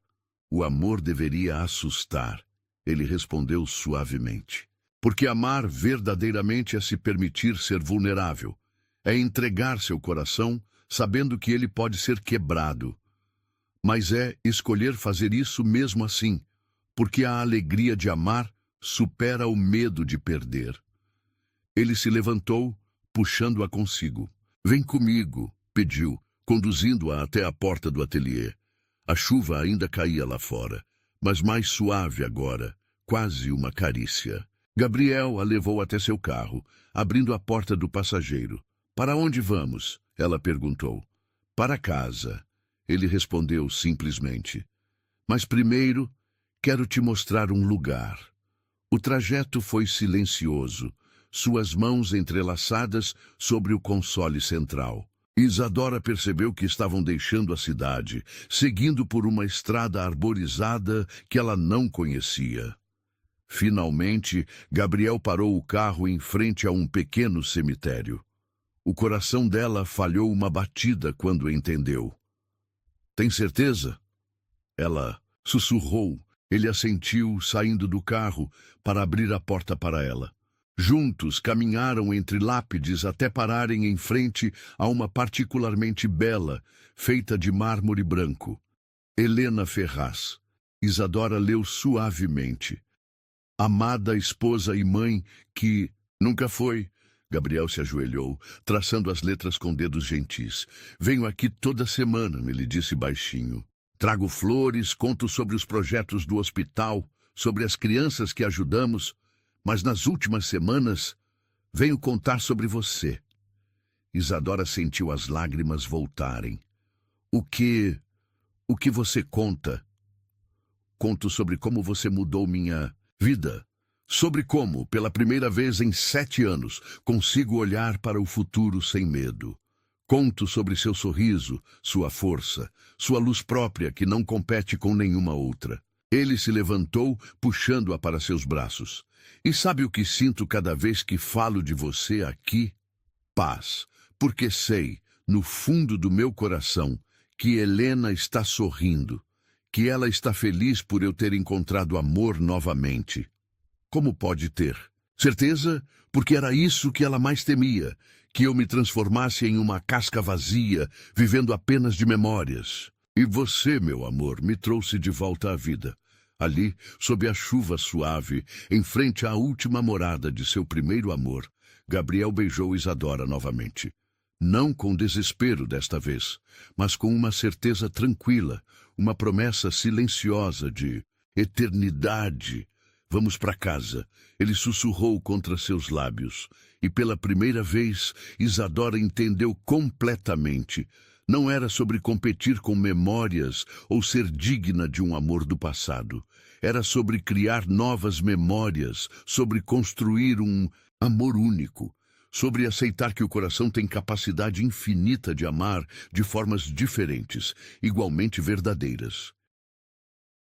O amor deveria assustar. Ele respondeu suavemente. Porque amar verdadeiramente é se permitir ser vulnerável. É entregar seu coração sabendo que ele pode ser quebrado. Mas é escolher fazer isso mesmo assim, porque a alegria de amar supera o medo de perder. Ele se levantou, puxando-a consigo. Vem comigo, pediu, conduzindo-a até a porta do ateliê. A chuva ainda caía lá fora, mas mais suave agora, quase uma carícia. Gabriel a levou até seu carro, abrindo a porta do passageiro. Para onde vamos? Ela perguntou. Para casa. Ele respondeu simplesmente. Mas primeiro, quero te mostrar um lugar. O trajeto foi silencioso, suas mãos entrelaçadas sobre o console central. Isadora percebeu que estavam deixando a cidade, seguindo por uma estrada arborizada que ela não conhecia. Finalmente, Gabriel parou o carro em frente a um pequeno cemitério. O coração dela falhou uma batida quando entendeu. Tem certeza? Ela sussurrou. Ele assentiu, saindo do carro, para abrir a porta para ela. Juntos caminharam entre lápides até pararem em frente a uma particularmente bela, feita de mármore branco. Helena Ferraz. Isadora leu suavemente. Amada esposa e mãe que nunca foi. Gabriel se ajoelhou, traçando as letras com dedos gentis. Venho aqui toda semana, me lhe disse baixinho. Trago flores, conto sobre os projetos do hospital, sobre as crianças que ajudamos, mas nas últimas semanas venho contar sobre você. Isadora sentiu as lágrimas voltarem. O que você conta? Conto sobre como você mudou minha vida. Sobre como, pela primeira vez em 7 anos, consigo olhar para o futuro sem medo. Conto sobre seu sorriso, sua força, sua luz própria que não compete com nenhuma outra. Ele se levantou, puxando-a para seus braços. E sabe o que sinto cada vez que falo de você aqui? Paz, porque sei, no fundo do meu coração, que Helena está sorrindo, que ela está feliz por eu ter encontrado amor novamente. Como pode ter? Certeza? Porque era isso que ela mais temia, que eu me transformasse em uma casca vazia, vivendo apenas de memórias. E você, meu amor, me trouxe de volta à vida. Ali, sob a chuva suave, em frente à última morada de seu primeiro amor, Gabriel beijou Isadora novamente. Não com desespero desta vez, mas com uma certeza tranquila, uma promessa silenciosa de eternidade. Vamos para casa, ele sussurrou contra seus lábios, e pela primeira vez Isadora entendeu completamente. Não era sobre competir com memórias ou ser digna de um amor do passado. Era sobre criar novas memórias, sobre construir um amor único, sobre aceitar que o coração tem capacidade infinita de amar de formas diferentes, igualmente verdadeiras.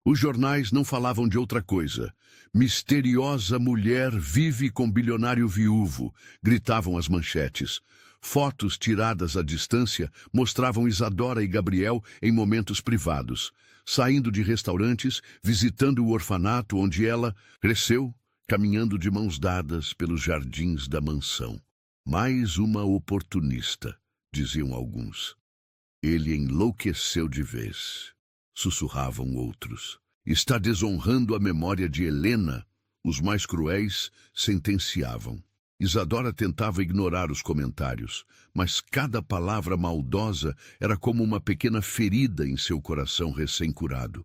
Os jornais não falavam de outra coisa. Misteriosa mulher vive com bilionário viúvo, gritavam as manchetes. Fotos tiradas à distância mostravam Isadora e Gabriel em momentos privados, saindo de restaurantes, visitando o orfanato onde ela cresceu, caminhando de mãos dadas pelos jardins da mansão. Mais uma oportunista, diziam alguns. Ele enlouqueceu de vez, sussurravam outros. Está desonrando a memória de Helena, os mais cruéis sentenciavam. Isadora tentava ignorar os comentários, mas cada palavra maldosa era como uma pequena ferida em seu coração recém-curado.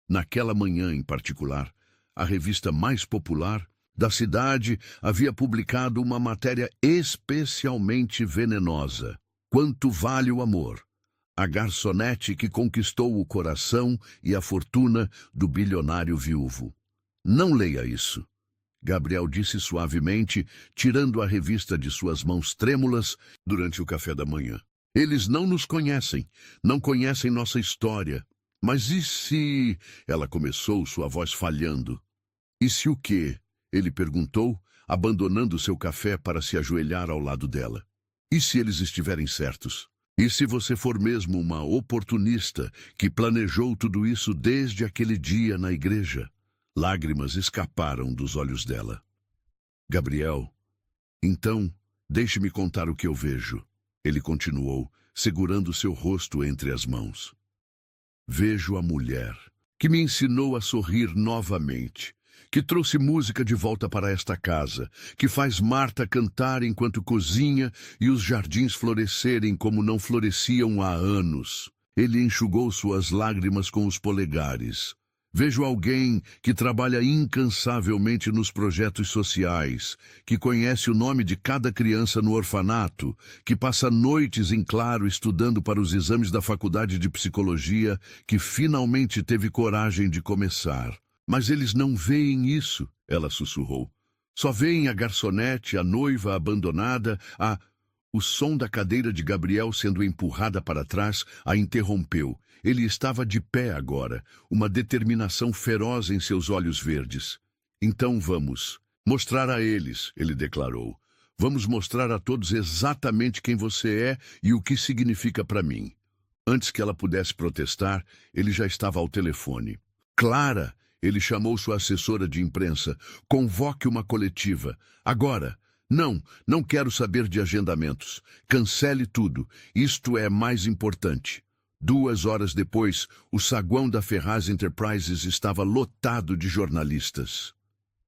Naquela manhã em particular, a revista mais popular da cidade havia publicado uma matéria especialmente venenosa. Quanto vale o amor? A garçonete que conquistou o coração e a fortuna do bilionário viúvo. Não leia isso. Gabriel disse suavemente, tirando a revista de suas mãos trêmulas durante o café da manhã. Eles não nos conhecem, não conhecem nossa história. Mas e se... Ela começou, sua voz falhando. E se o quê? Ele perguntou, abandonando seu café para se ajoelhar ao lado dela. E se eles estiverem certos? E se você for mesmo uma oportunista que planejou tudo isso desde aquele dia na igreja? Lágrimas escaparam dos olhos dela. Gabriel, então, deixe-me contar o que eu vejo. Ele continuou, segurando seu rosto entre as mãos. Vejo a mulher que me ensinou a sorrir novamente, que trouxe música de volta para esta casa, que faz Marta cantar enquanto cozinha e os jardins florescerem como não floresciam há anos. Ele enxugou suas lágrimas com os polegares. Vejo alguém que trabalha incansavelmente nos projetos sociais, que conhece o nome de cada criança no orfanato, que passa noites em claro estudando para os exames da faculdade de psicologia, que finalmente teve coragem de começar. Mas eles não veem isso, ela sussurrou. Só veem a garçonete, a noiva abandonada, O som da cadeira de Gabriel sendo empurrada para trás a interrompeu. Ele estava de pé agora, uma determinação feroz em seus olhos verdes. Então vamos mostrar a eles, ele declarou. Vamos mostrar a todos exatamente quem você é e o que significa para mim. Antes que ela pudesse protestar, ele já estava ao telefone. Clara, Ele chamou sua assessora de imprensa. Convoque uma coletiva. Agora. Não quero saber de agendamentos. Cancele tudo. Isto é mais importante. 2 horas depois, o saguão da Ferraz Enterprises estava lotado de jornalistas.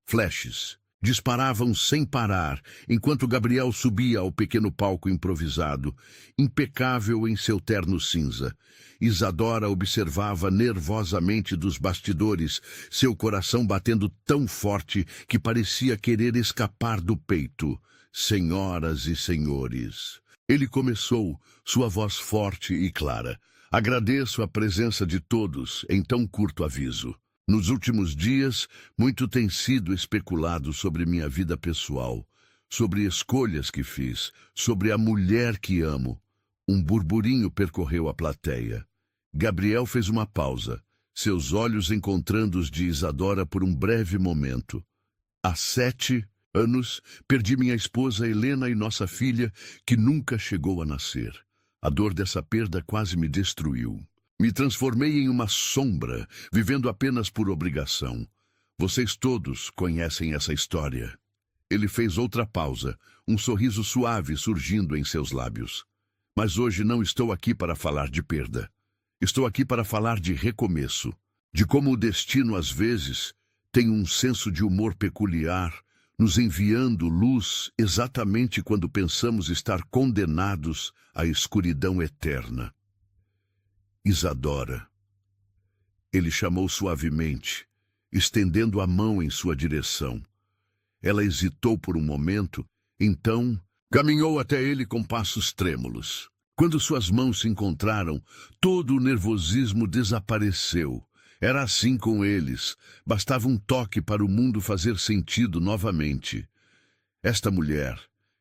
Flashes disparavam sem parar, enquanto Gabriel subia ao pequeno palco improvisado, impecável em seu terno cinza. Isadora observava nervosamente dos bastidores, seu coração batendo tão forte que parecia querer escapar do peito. Senhoras e senhores, ele começou, sua voz forte e clara. Agradeço a presença de todos em tão curto aviso. Nos últimos dias, muito tem sido especulado sobre minha vida pessoal, sobre escolhas que fiz, sobre a mulher que amo. Um burburinho percorreu a plateia. Gabriel fez uma pausa, seus olhos encontrando os de Isadora por um breve momento. Há 7 anos, perdi minha esposa Helena e nossa filha, que nunca chegou a nascer. A dor dessa perda quase me destruiu. Me transformei em uma sombra, vivendo apenas por obrigação. Vocês todos conhecem essa história. Ele fez outra pausa, um sorriso suave surgindo em seus lábios. Mas hoje não estou aqui para falar de perda. Estou aqui para falar de recomeço, de como o destino, às vezes, tem um senso de humor peculiar, nos enviando luz exatamente quando pensamos estar condenados à escuridão eterna. Isadora. Ele chamou suavemente, estendendo a mão em sua direção. Ela hesitou por um momento, então caminhou até ele com passos trêmulos. Quando suas mãos se encontraram, todo o nervosismo desapareceu. Era assim com eles. Bastava um toque para o mundo fazer sentido novamente. Esta mulher,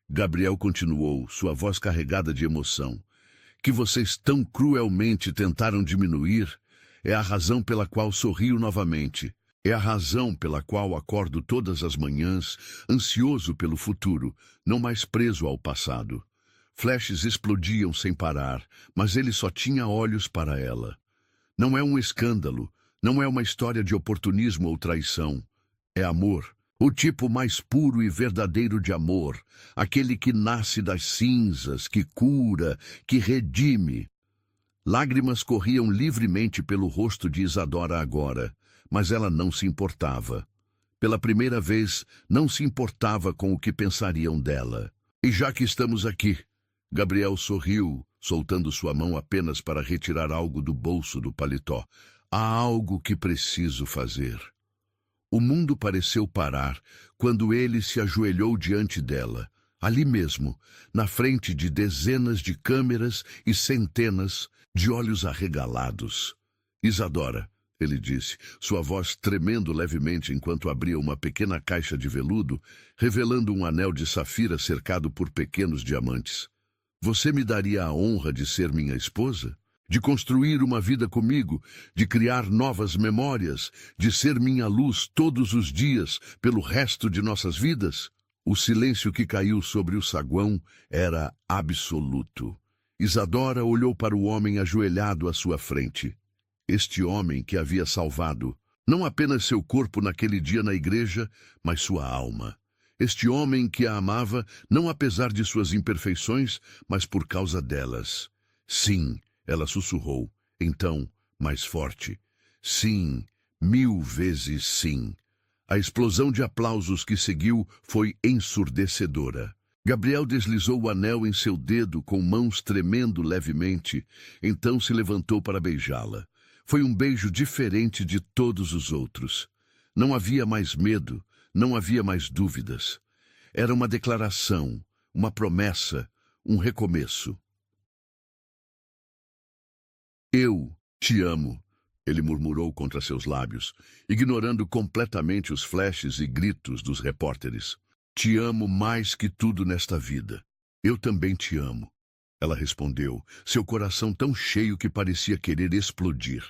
Gabriel continuou, sua voz carregada de emoção, que vocês tão cruelmente tentaram diminuir, é a razão pela qual sorrio novamente. É a razão pela qual acordo todas as manhãs, ansioso pelo futuro, não mais preso ao passado. Flashes explodiam sem parar, mas ele só tinha olhos para ela. Não é um escândalo, não é uma história de oportunismo ou traição. É amor, o tipo mais puro e verdadeiro de amor, aquele que nasce das cinzas, que cura, que redime. Lágrimas corriam livremente pelo rosto de Isadora agora, mas ela não se importava. Pela primeira vez, não se importava com o que pensariam dela. E já que estamos aqui, Gabriel sorriu, soltando sua mão apenas para retirar algo do bolso do paletó. Há algo que preciso fazer. O mundo pareceu parar quando ele se ajoelhou diante dela, ali mesmo, na frente de dezenas de câmeras e centenas de olhos arregalados. Isadora, ele disse, sua voz tremendo levemente enquanto abria uma pequena caixa de veludo, revelando um anel de safira cercado por pequenos diamantes. Você me daria a honra de ser minha esposa? De construir uma vida comigo, de criar novas memórias, de ser minha luz todos os dias pelo resto de nossas vidas? O silêncio que caiu sobre o saguão era absoluto. Isadora olhou para o homem ajoelhado à sua frente. Este homem que havia salvado, não apenas seu corpo naquele dia na igreja, mas sua alma. Este homem que a amava, não apesar de suas imperfeições, mas por causa delas. Sim, ela sussurrou, então, mais forte. Sim, 1000 vezes sim. A explosão de aplausos que seguiu foi ensurdecedora. Gabriel deslizou o anel em seu dedo com mãos tremendo levemente, então se levantou para beijá-la. Foi um beijo diferente de todos os outros. Não havia mais medo, não havia mais dúvidas. Era uma declaração, uma promessa, um recomeço. Eu te amo, ele murmurou contra seus lábios, ignorando completamente os flashes e gritos dos repórteres. Te amo mais que tudo nesta vida. Eu também te amo. Ela respondeu, seu coração tão cheio que parecia querer explodir.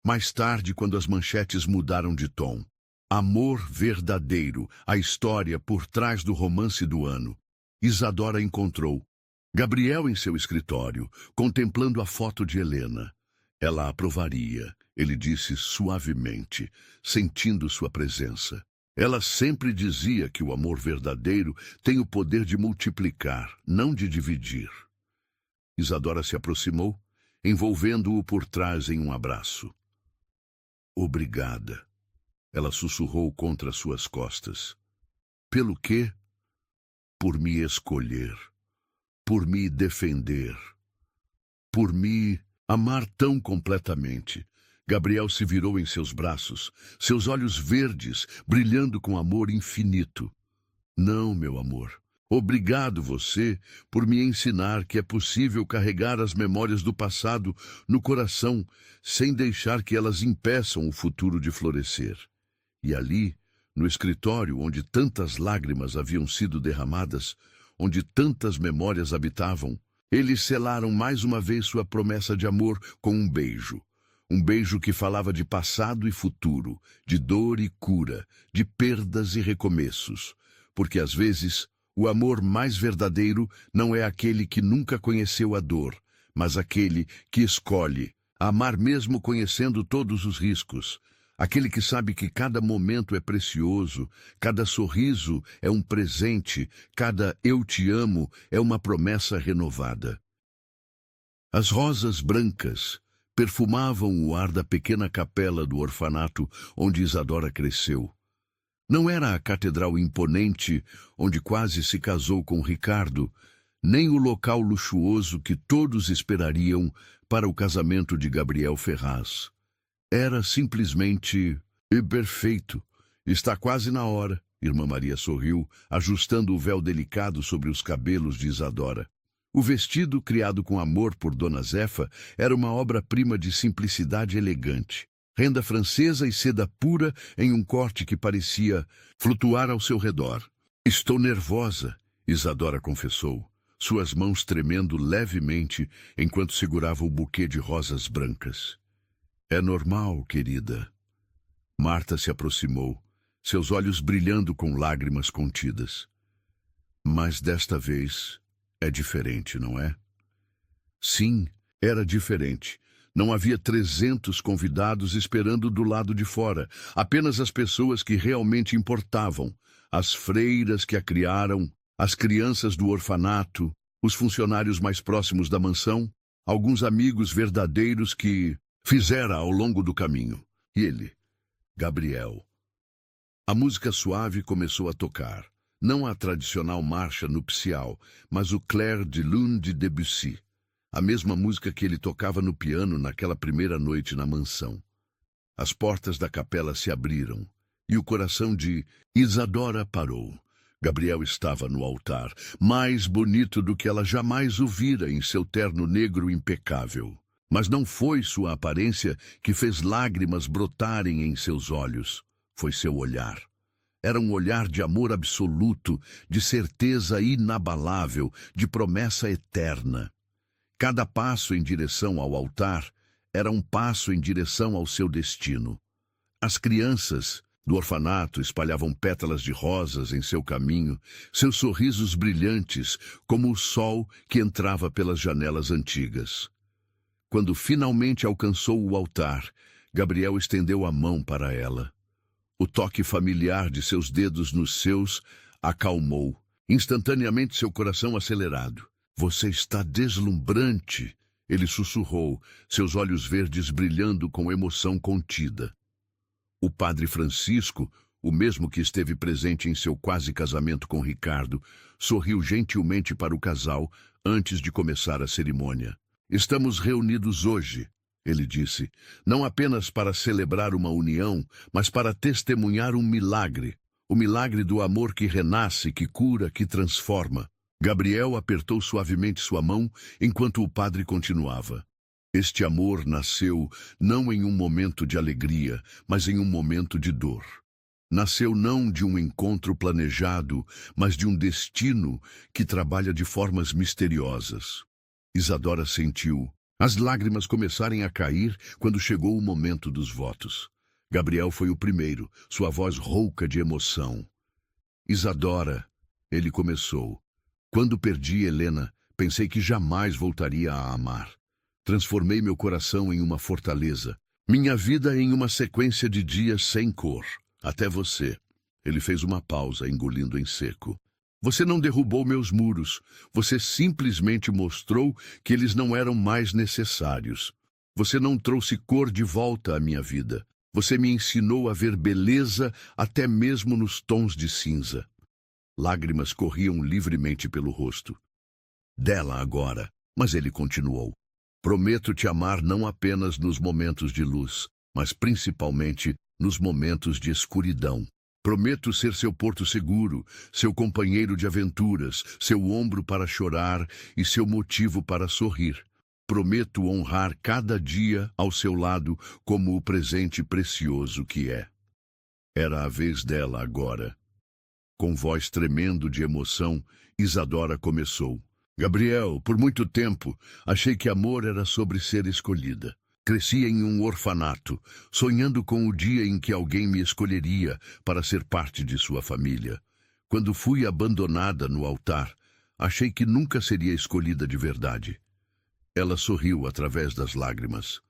Mais tarde, quando as manchetes mudaram de tom. Amor verdadeiro, a história por trás do romance do ano. Isadora encontrou Gabriel em seu escritório, contemplando a foto de Helena. Ela aprovaria, ele disse suavemente, sentindo sua presença. Ela sempre dizia que o amor verdadeiro tem o poder de multiplicar, não de dividir. Isadora se aproximou, envolvendo-o por trás em um abraço. Obrigada, ela sussurrou contra suas costas. Pelo quê? Por me escolher, por me defender, por me amar tão completamente. Gabriel se virou em seus braços, seus olhos verdes, brilhando com amor infinito. Não, meu amor. Obrigado você por me ensinar que é possível carregar as memórias do passado no coração sem deixar que elas impeçam o futuro de florescer. E ali, no escritório onde tantas lágrimas haviam sido derramadas, onde tantas memórias habitavam, eles selaram mais uma vez sua promessa de amor com um beijo. Um beijo que falava de passado e futuro, de dor e cura, de perdas e recomeços. Porque às vezes, o amor mais verdadeiro não é aquele que nunca conheceu a dor, mas aquele que escolhe amar mesmo conhecendo todos os riscos. Aquele que sabe que cada momento é precioso, cada sorriso é um presente, cada eu te amo é uma promessa renovada. As rosas brancas perfumavam o ar da pequena capela do orfanato onde Isadora cresceu. Não era a catedral imponente onde quase se casou com Ricardo, nem o local luxuoso que todos esperariam para o casamento de Gabriel Ferraz. Era simplesmente perfeito. Está quase na hora, Irmã Maria sorriu, ajustando o véu delicado sobre os cabelos de Isadora. O vestido, criado com amor por Dona Zefa, era uma obra-prima de simplicidade elegante. Renda francesa e seda pura em um corte que parecia flutuar ao seu redor. Estou nervosa, Isadora confessou, suas mãos tremendo levemente enquanto segurava o buquê de rosas brancas. É normal, querida. Marta se aproximou, seus olhos brilhando com lágrimas contidas. Mas desta vez é diferente, não é? Sim, era diferente. Não havia 300 convidados esperando do lado de fora, apenas as pessoas que realmente importavam, as freiras que a criaram, as crianças do orfanato, os funcionários mais próximos da mansão, alguns amigos verdadeiros que fizera ao longo do caminho. E ele, Gabriel. A música suave começou a tocar, não a tradicional marcha nupcial, mas o Clair de Lune de Debussy. A mesma música que ele tocava no piano naquela primeira noite na mansão. As portas da capela se abriram, e o coração de Isadora parou. Gabriel estava no altar, mais bonito do que ela jamais o vira em seu terno negro impecável. Mas não foi sua aparência que fez lágrimas brotarem em seus olhos. Foi seu olhar. Era um olhar de amor absoluto, de certeza inabalável, de promessa eterna. Cada passo em direção ao altar era um passo em direção ao seu destino. As crianças do orfanato espalhavam pétalas de rosas em seu caminho, seus sorrisos brilhantes como o sol que entrava pelas janelas antigas. Quando finalmente alcançou o altar, Gabriel estendeu a mão para ela. O toque familiar de seus dedos nos seus acalmou, instantaneamente seu coração acelerado. Você está deslumbrante, ele sussurrou, seus olhos verdes brilhando com emoção contida. O padre Francisco, o mesmo que esteve presente em seu quase casamento com Ricardo, sorriu gentilmente para o casal antes de começar a cerimônia. Estamos reunidos hoje, ele disse, não apenas para celebrar uma união, mas para testemunhar um milagre, o milagre do amor que renasce, que cura, que transforma. Gabriel apertou suavemente sua mão enquanto o padre continuava. Este amor nasceu não em um momento de alegria, mas em um momento de dor. Nasceu não de um encontro planejado, mas de um destino que trabalha de formas misteriosas. Isadora sentiu as lágrimas começarem a cair quando chegou o momento dos votos. Gabriel foi o primeiro, sua voz rouca de emoção. Isadora, ele começou. Quando perdi Helena, pensei que jamais voltaria a amar. Transformei meu coração em uma fortaleza, minha vida em uma sequência de dias sem cor. Até você. Ele fez uma pausa, engolindo em seco. Você não derrubou meus muros. Você simplesmente mostrou que eles não eram mais necessários. Você não trouxe cor de volta à minha vida. Você me ensinou a ver beleza até mesmo nos tons de cinza. Lágrimas corriam livremente pelo rosto dela agora, mas ele continuou. Prometo te amar não apenas nos momentos de luz, mas principalmente nos momentos de escuridão. Prometo ser seu porto seguro, seu companheiro de aventuras, seu ombro para chorar e seu motivo para sorrir. Prometo honrar cada dia ao seu lado como o presente precioso que é. Era a vez dela agora. Com voz tremendo de emoção, Isadora começou. Gabriel, por muito tempo, achei que amor era sobre ser escolhida. Cresci em um orfanato, sonhando com o dia em que alguém me escolheria para ser parte de sua família. Quando fui abandonada no altar, achei que nunca seria escolhida de verdade. Ela sorriu através das lágrimas.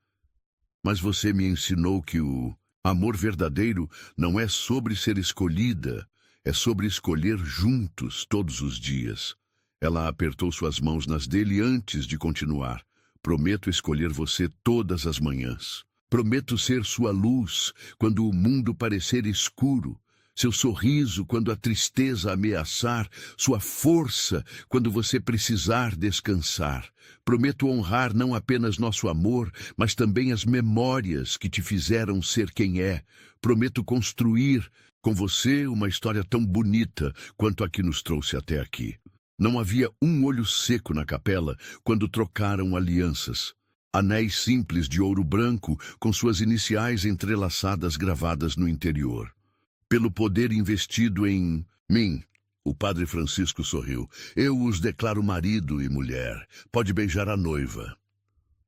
Mas você me ensinou que o amor verdadeiro não é sobre ser escolhida, é sobre escolher juntos todos os dias. Ela apertou suas mãos nas dele antes de continuar. Prometo escolher você todas as manhãs. Prometo ser sua luz quando o mundo parecer escuro, seu sorriso quando a tristeza ameaçar, sua força quando você precisar descansar. Prometo honrar não apenas nosso amor, mas também as memórias que te fizeram ser quem é. Prometo construir com você uma história tão bonita quanto a que nos trouxe até aqui. Não havia um olho seco na capela quando trocaram alianças. Anéis simples de ouro branco com suas iniciais entrelaçadas gravadas no interior. Pelo poder investido em mim, o padre Francisco sorriu. Eu os declaro marido e mulher. Pode beijar a noiva.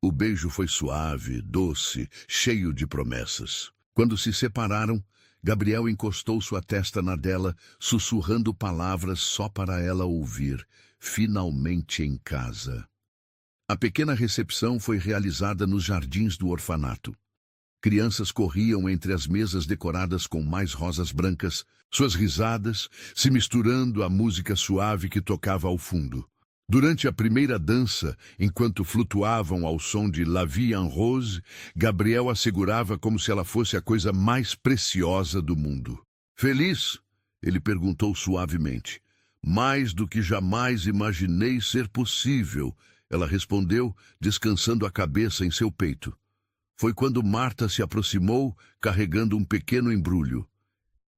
O beijo foi suave, doce, cheio de promessas. Quando se separaram, Gabriel encostou sua testa na dela, sussurrando palavras só para ela ouvir. Finalmente em casa. A pequena recepção foi realizada nos jardins do orfanato. Crianças corriam entre as mesas decoradas com mais rosas brancas, suas risadas se misturando à música suave que tocava ao fundo. Durante a primeira dança, enquanto flutuavam ao som de La Vie en Rose, Gabriel a segurava como se ela fosse a coisa mais preciosa do mundo. Feliz? Ele perguntou suavemente. Mais do que jamais imaginei ser possível, ela respondeu, descansando a cabeça em seu peito. Foi quando Marta se aproximou, carregando um pequeno embrulho.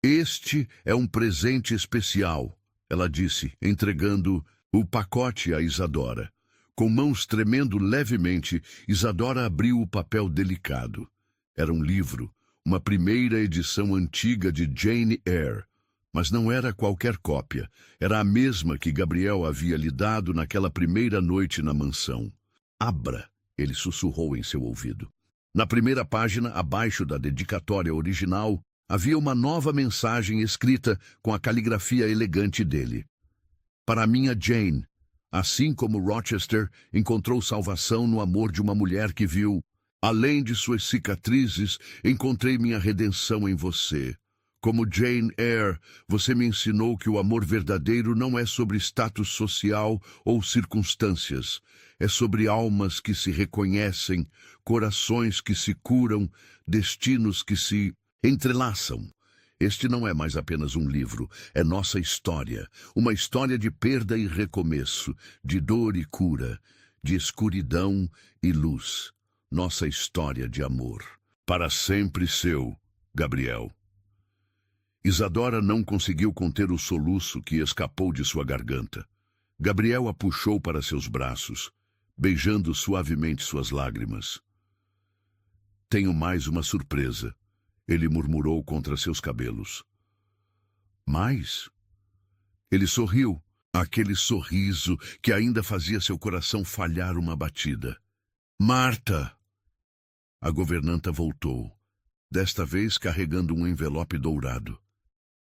Este é um presente especial, ela disse, entregando o pacote a Isadora. Com mãos tremendo levemente, Isadora abriu o papel delicado. Era um livro, uma primeira edição antiga de Jane Eyre. Mas não era qualquer cópia. Era a mesma que Gabriel havia lhe dado naquela primeira noite na mansão. Abra, ele sussurrou em seu ouvido. Na primeira página, abaixo da dedicatória original, havia uma nova mensagem escrita com a caligrafia elegante dele. Para minha Jane, assim como Rochester encontrou salvação no amor de uma mulher que viu, além de suas cicatrizes, encontrei minha redenção em você. Como Jane Eyre, você me ensinou que o amor verdadeiro não é sobre status social ou circunstâncias. É sobre almas que se reconhecem, corações que se curam, destinos que se entrelaçam. Este não é mais apenas um livro, é nossa história. Uma história de perda e recomeço, de dor e cura, de escuridão e luz. Nossa história de amor. Para sempre seu, Gabriel. Isadora não conseguiu conter o soluço que escapou de sua garganta. Gabriel a puxou para seus braços, beijando suavemente suas lágrimas. Tenho mais uma surpresa, ele murmurou contra seus cabelos. Mais? Ele sorriu, aquele sorriso que ainda fazia seu coração falhar uma batida. Marta! A governanta voltou, desta vez carregando um envelope dourado.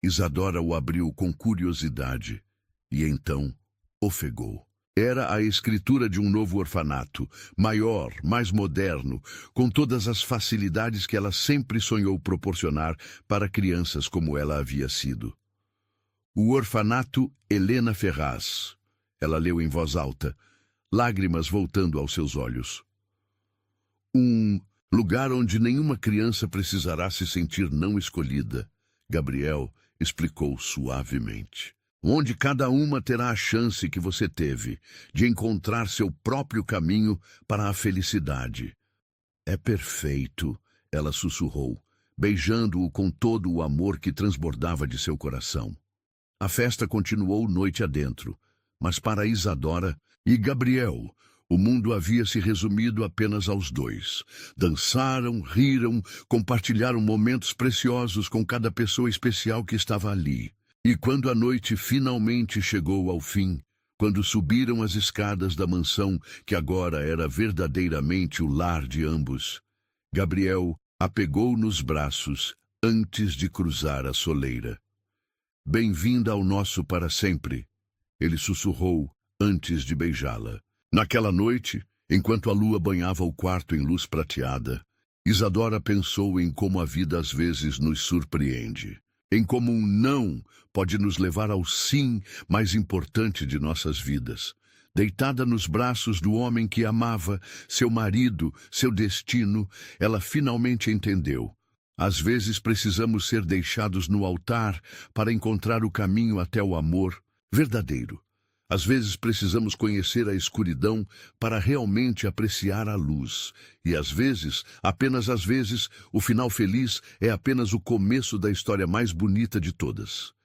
Isadora o abriu com curiosidade e então ofegou. Era a escritura de um novo orfanato, maior, mais moderno, com todas as facilidades que ela sempre sonhou proporcionar para crianças como ela havia sido. O orfanato Helena Ferraz. Ela leu em voz alta, lágrimas voltando aos seus olhos. Um lugar onde nenhuma criança precisará se sentir não escolhida, Gabriel explicou suavemente. Onde cada uma terá a chance que você teve de encontrar seu próprio caminho para a felicidade. É perfeito, ela sussurrou, beijando-o com todo o amor que transbordava de seu coração. A festa continuou noite adentro, mas para Isadora e Gabriel, o mundo havia se resumido apenas aos dois. Dançaram, riram, compartilharam momentos preciosos com cada pessoa especial que estava ali. E quando a noite finalmente chegou ao fim, quando subiram as escadas da mansão, que agora era verdadeiramente o lar de ambos, Gabriel a pegou nos braços antes de cruzar a soleira. Bem-vinda ao nosso para sempre, ele sussurrou antes de beijá-la. Naquela noite, enquanto a lua banhava o quarto em luz prateada, Isadora pensou em como a vida às vezes nos surpreende. Em como um não pode nos levar ao sim mais importante de nossas vidas. Deitada nos braços do homem que amava, seu marido, seu destino, ela finalmente entendeu. Às vezes precisamos ser deixados no altar para encontrar o caminho até o amor verdadeiro. Às vezes precisamos conhecer a escuridão para realmente apreciar a luz. E às vezes, apenas às vezes, o final feliz é apenas o começo da história mais bonita de todas.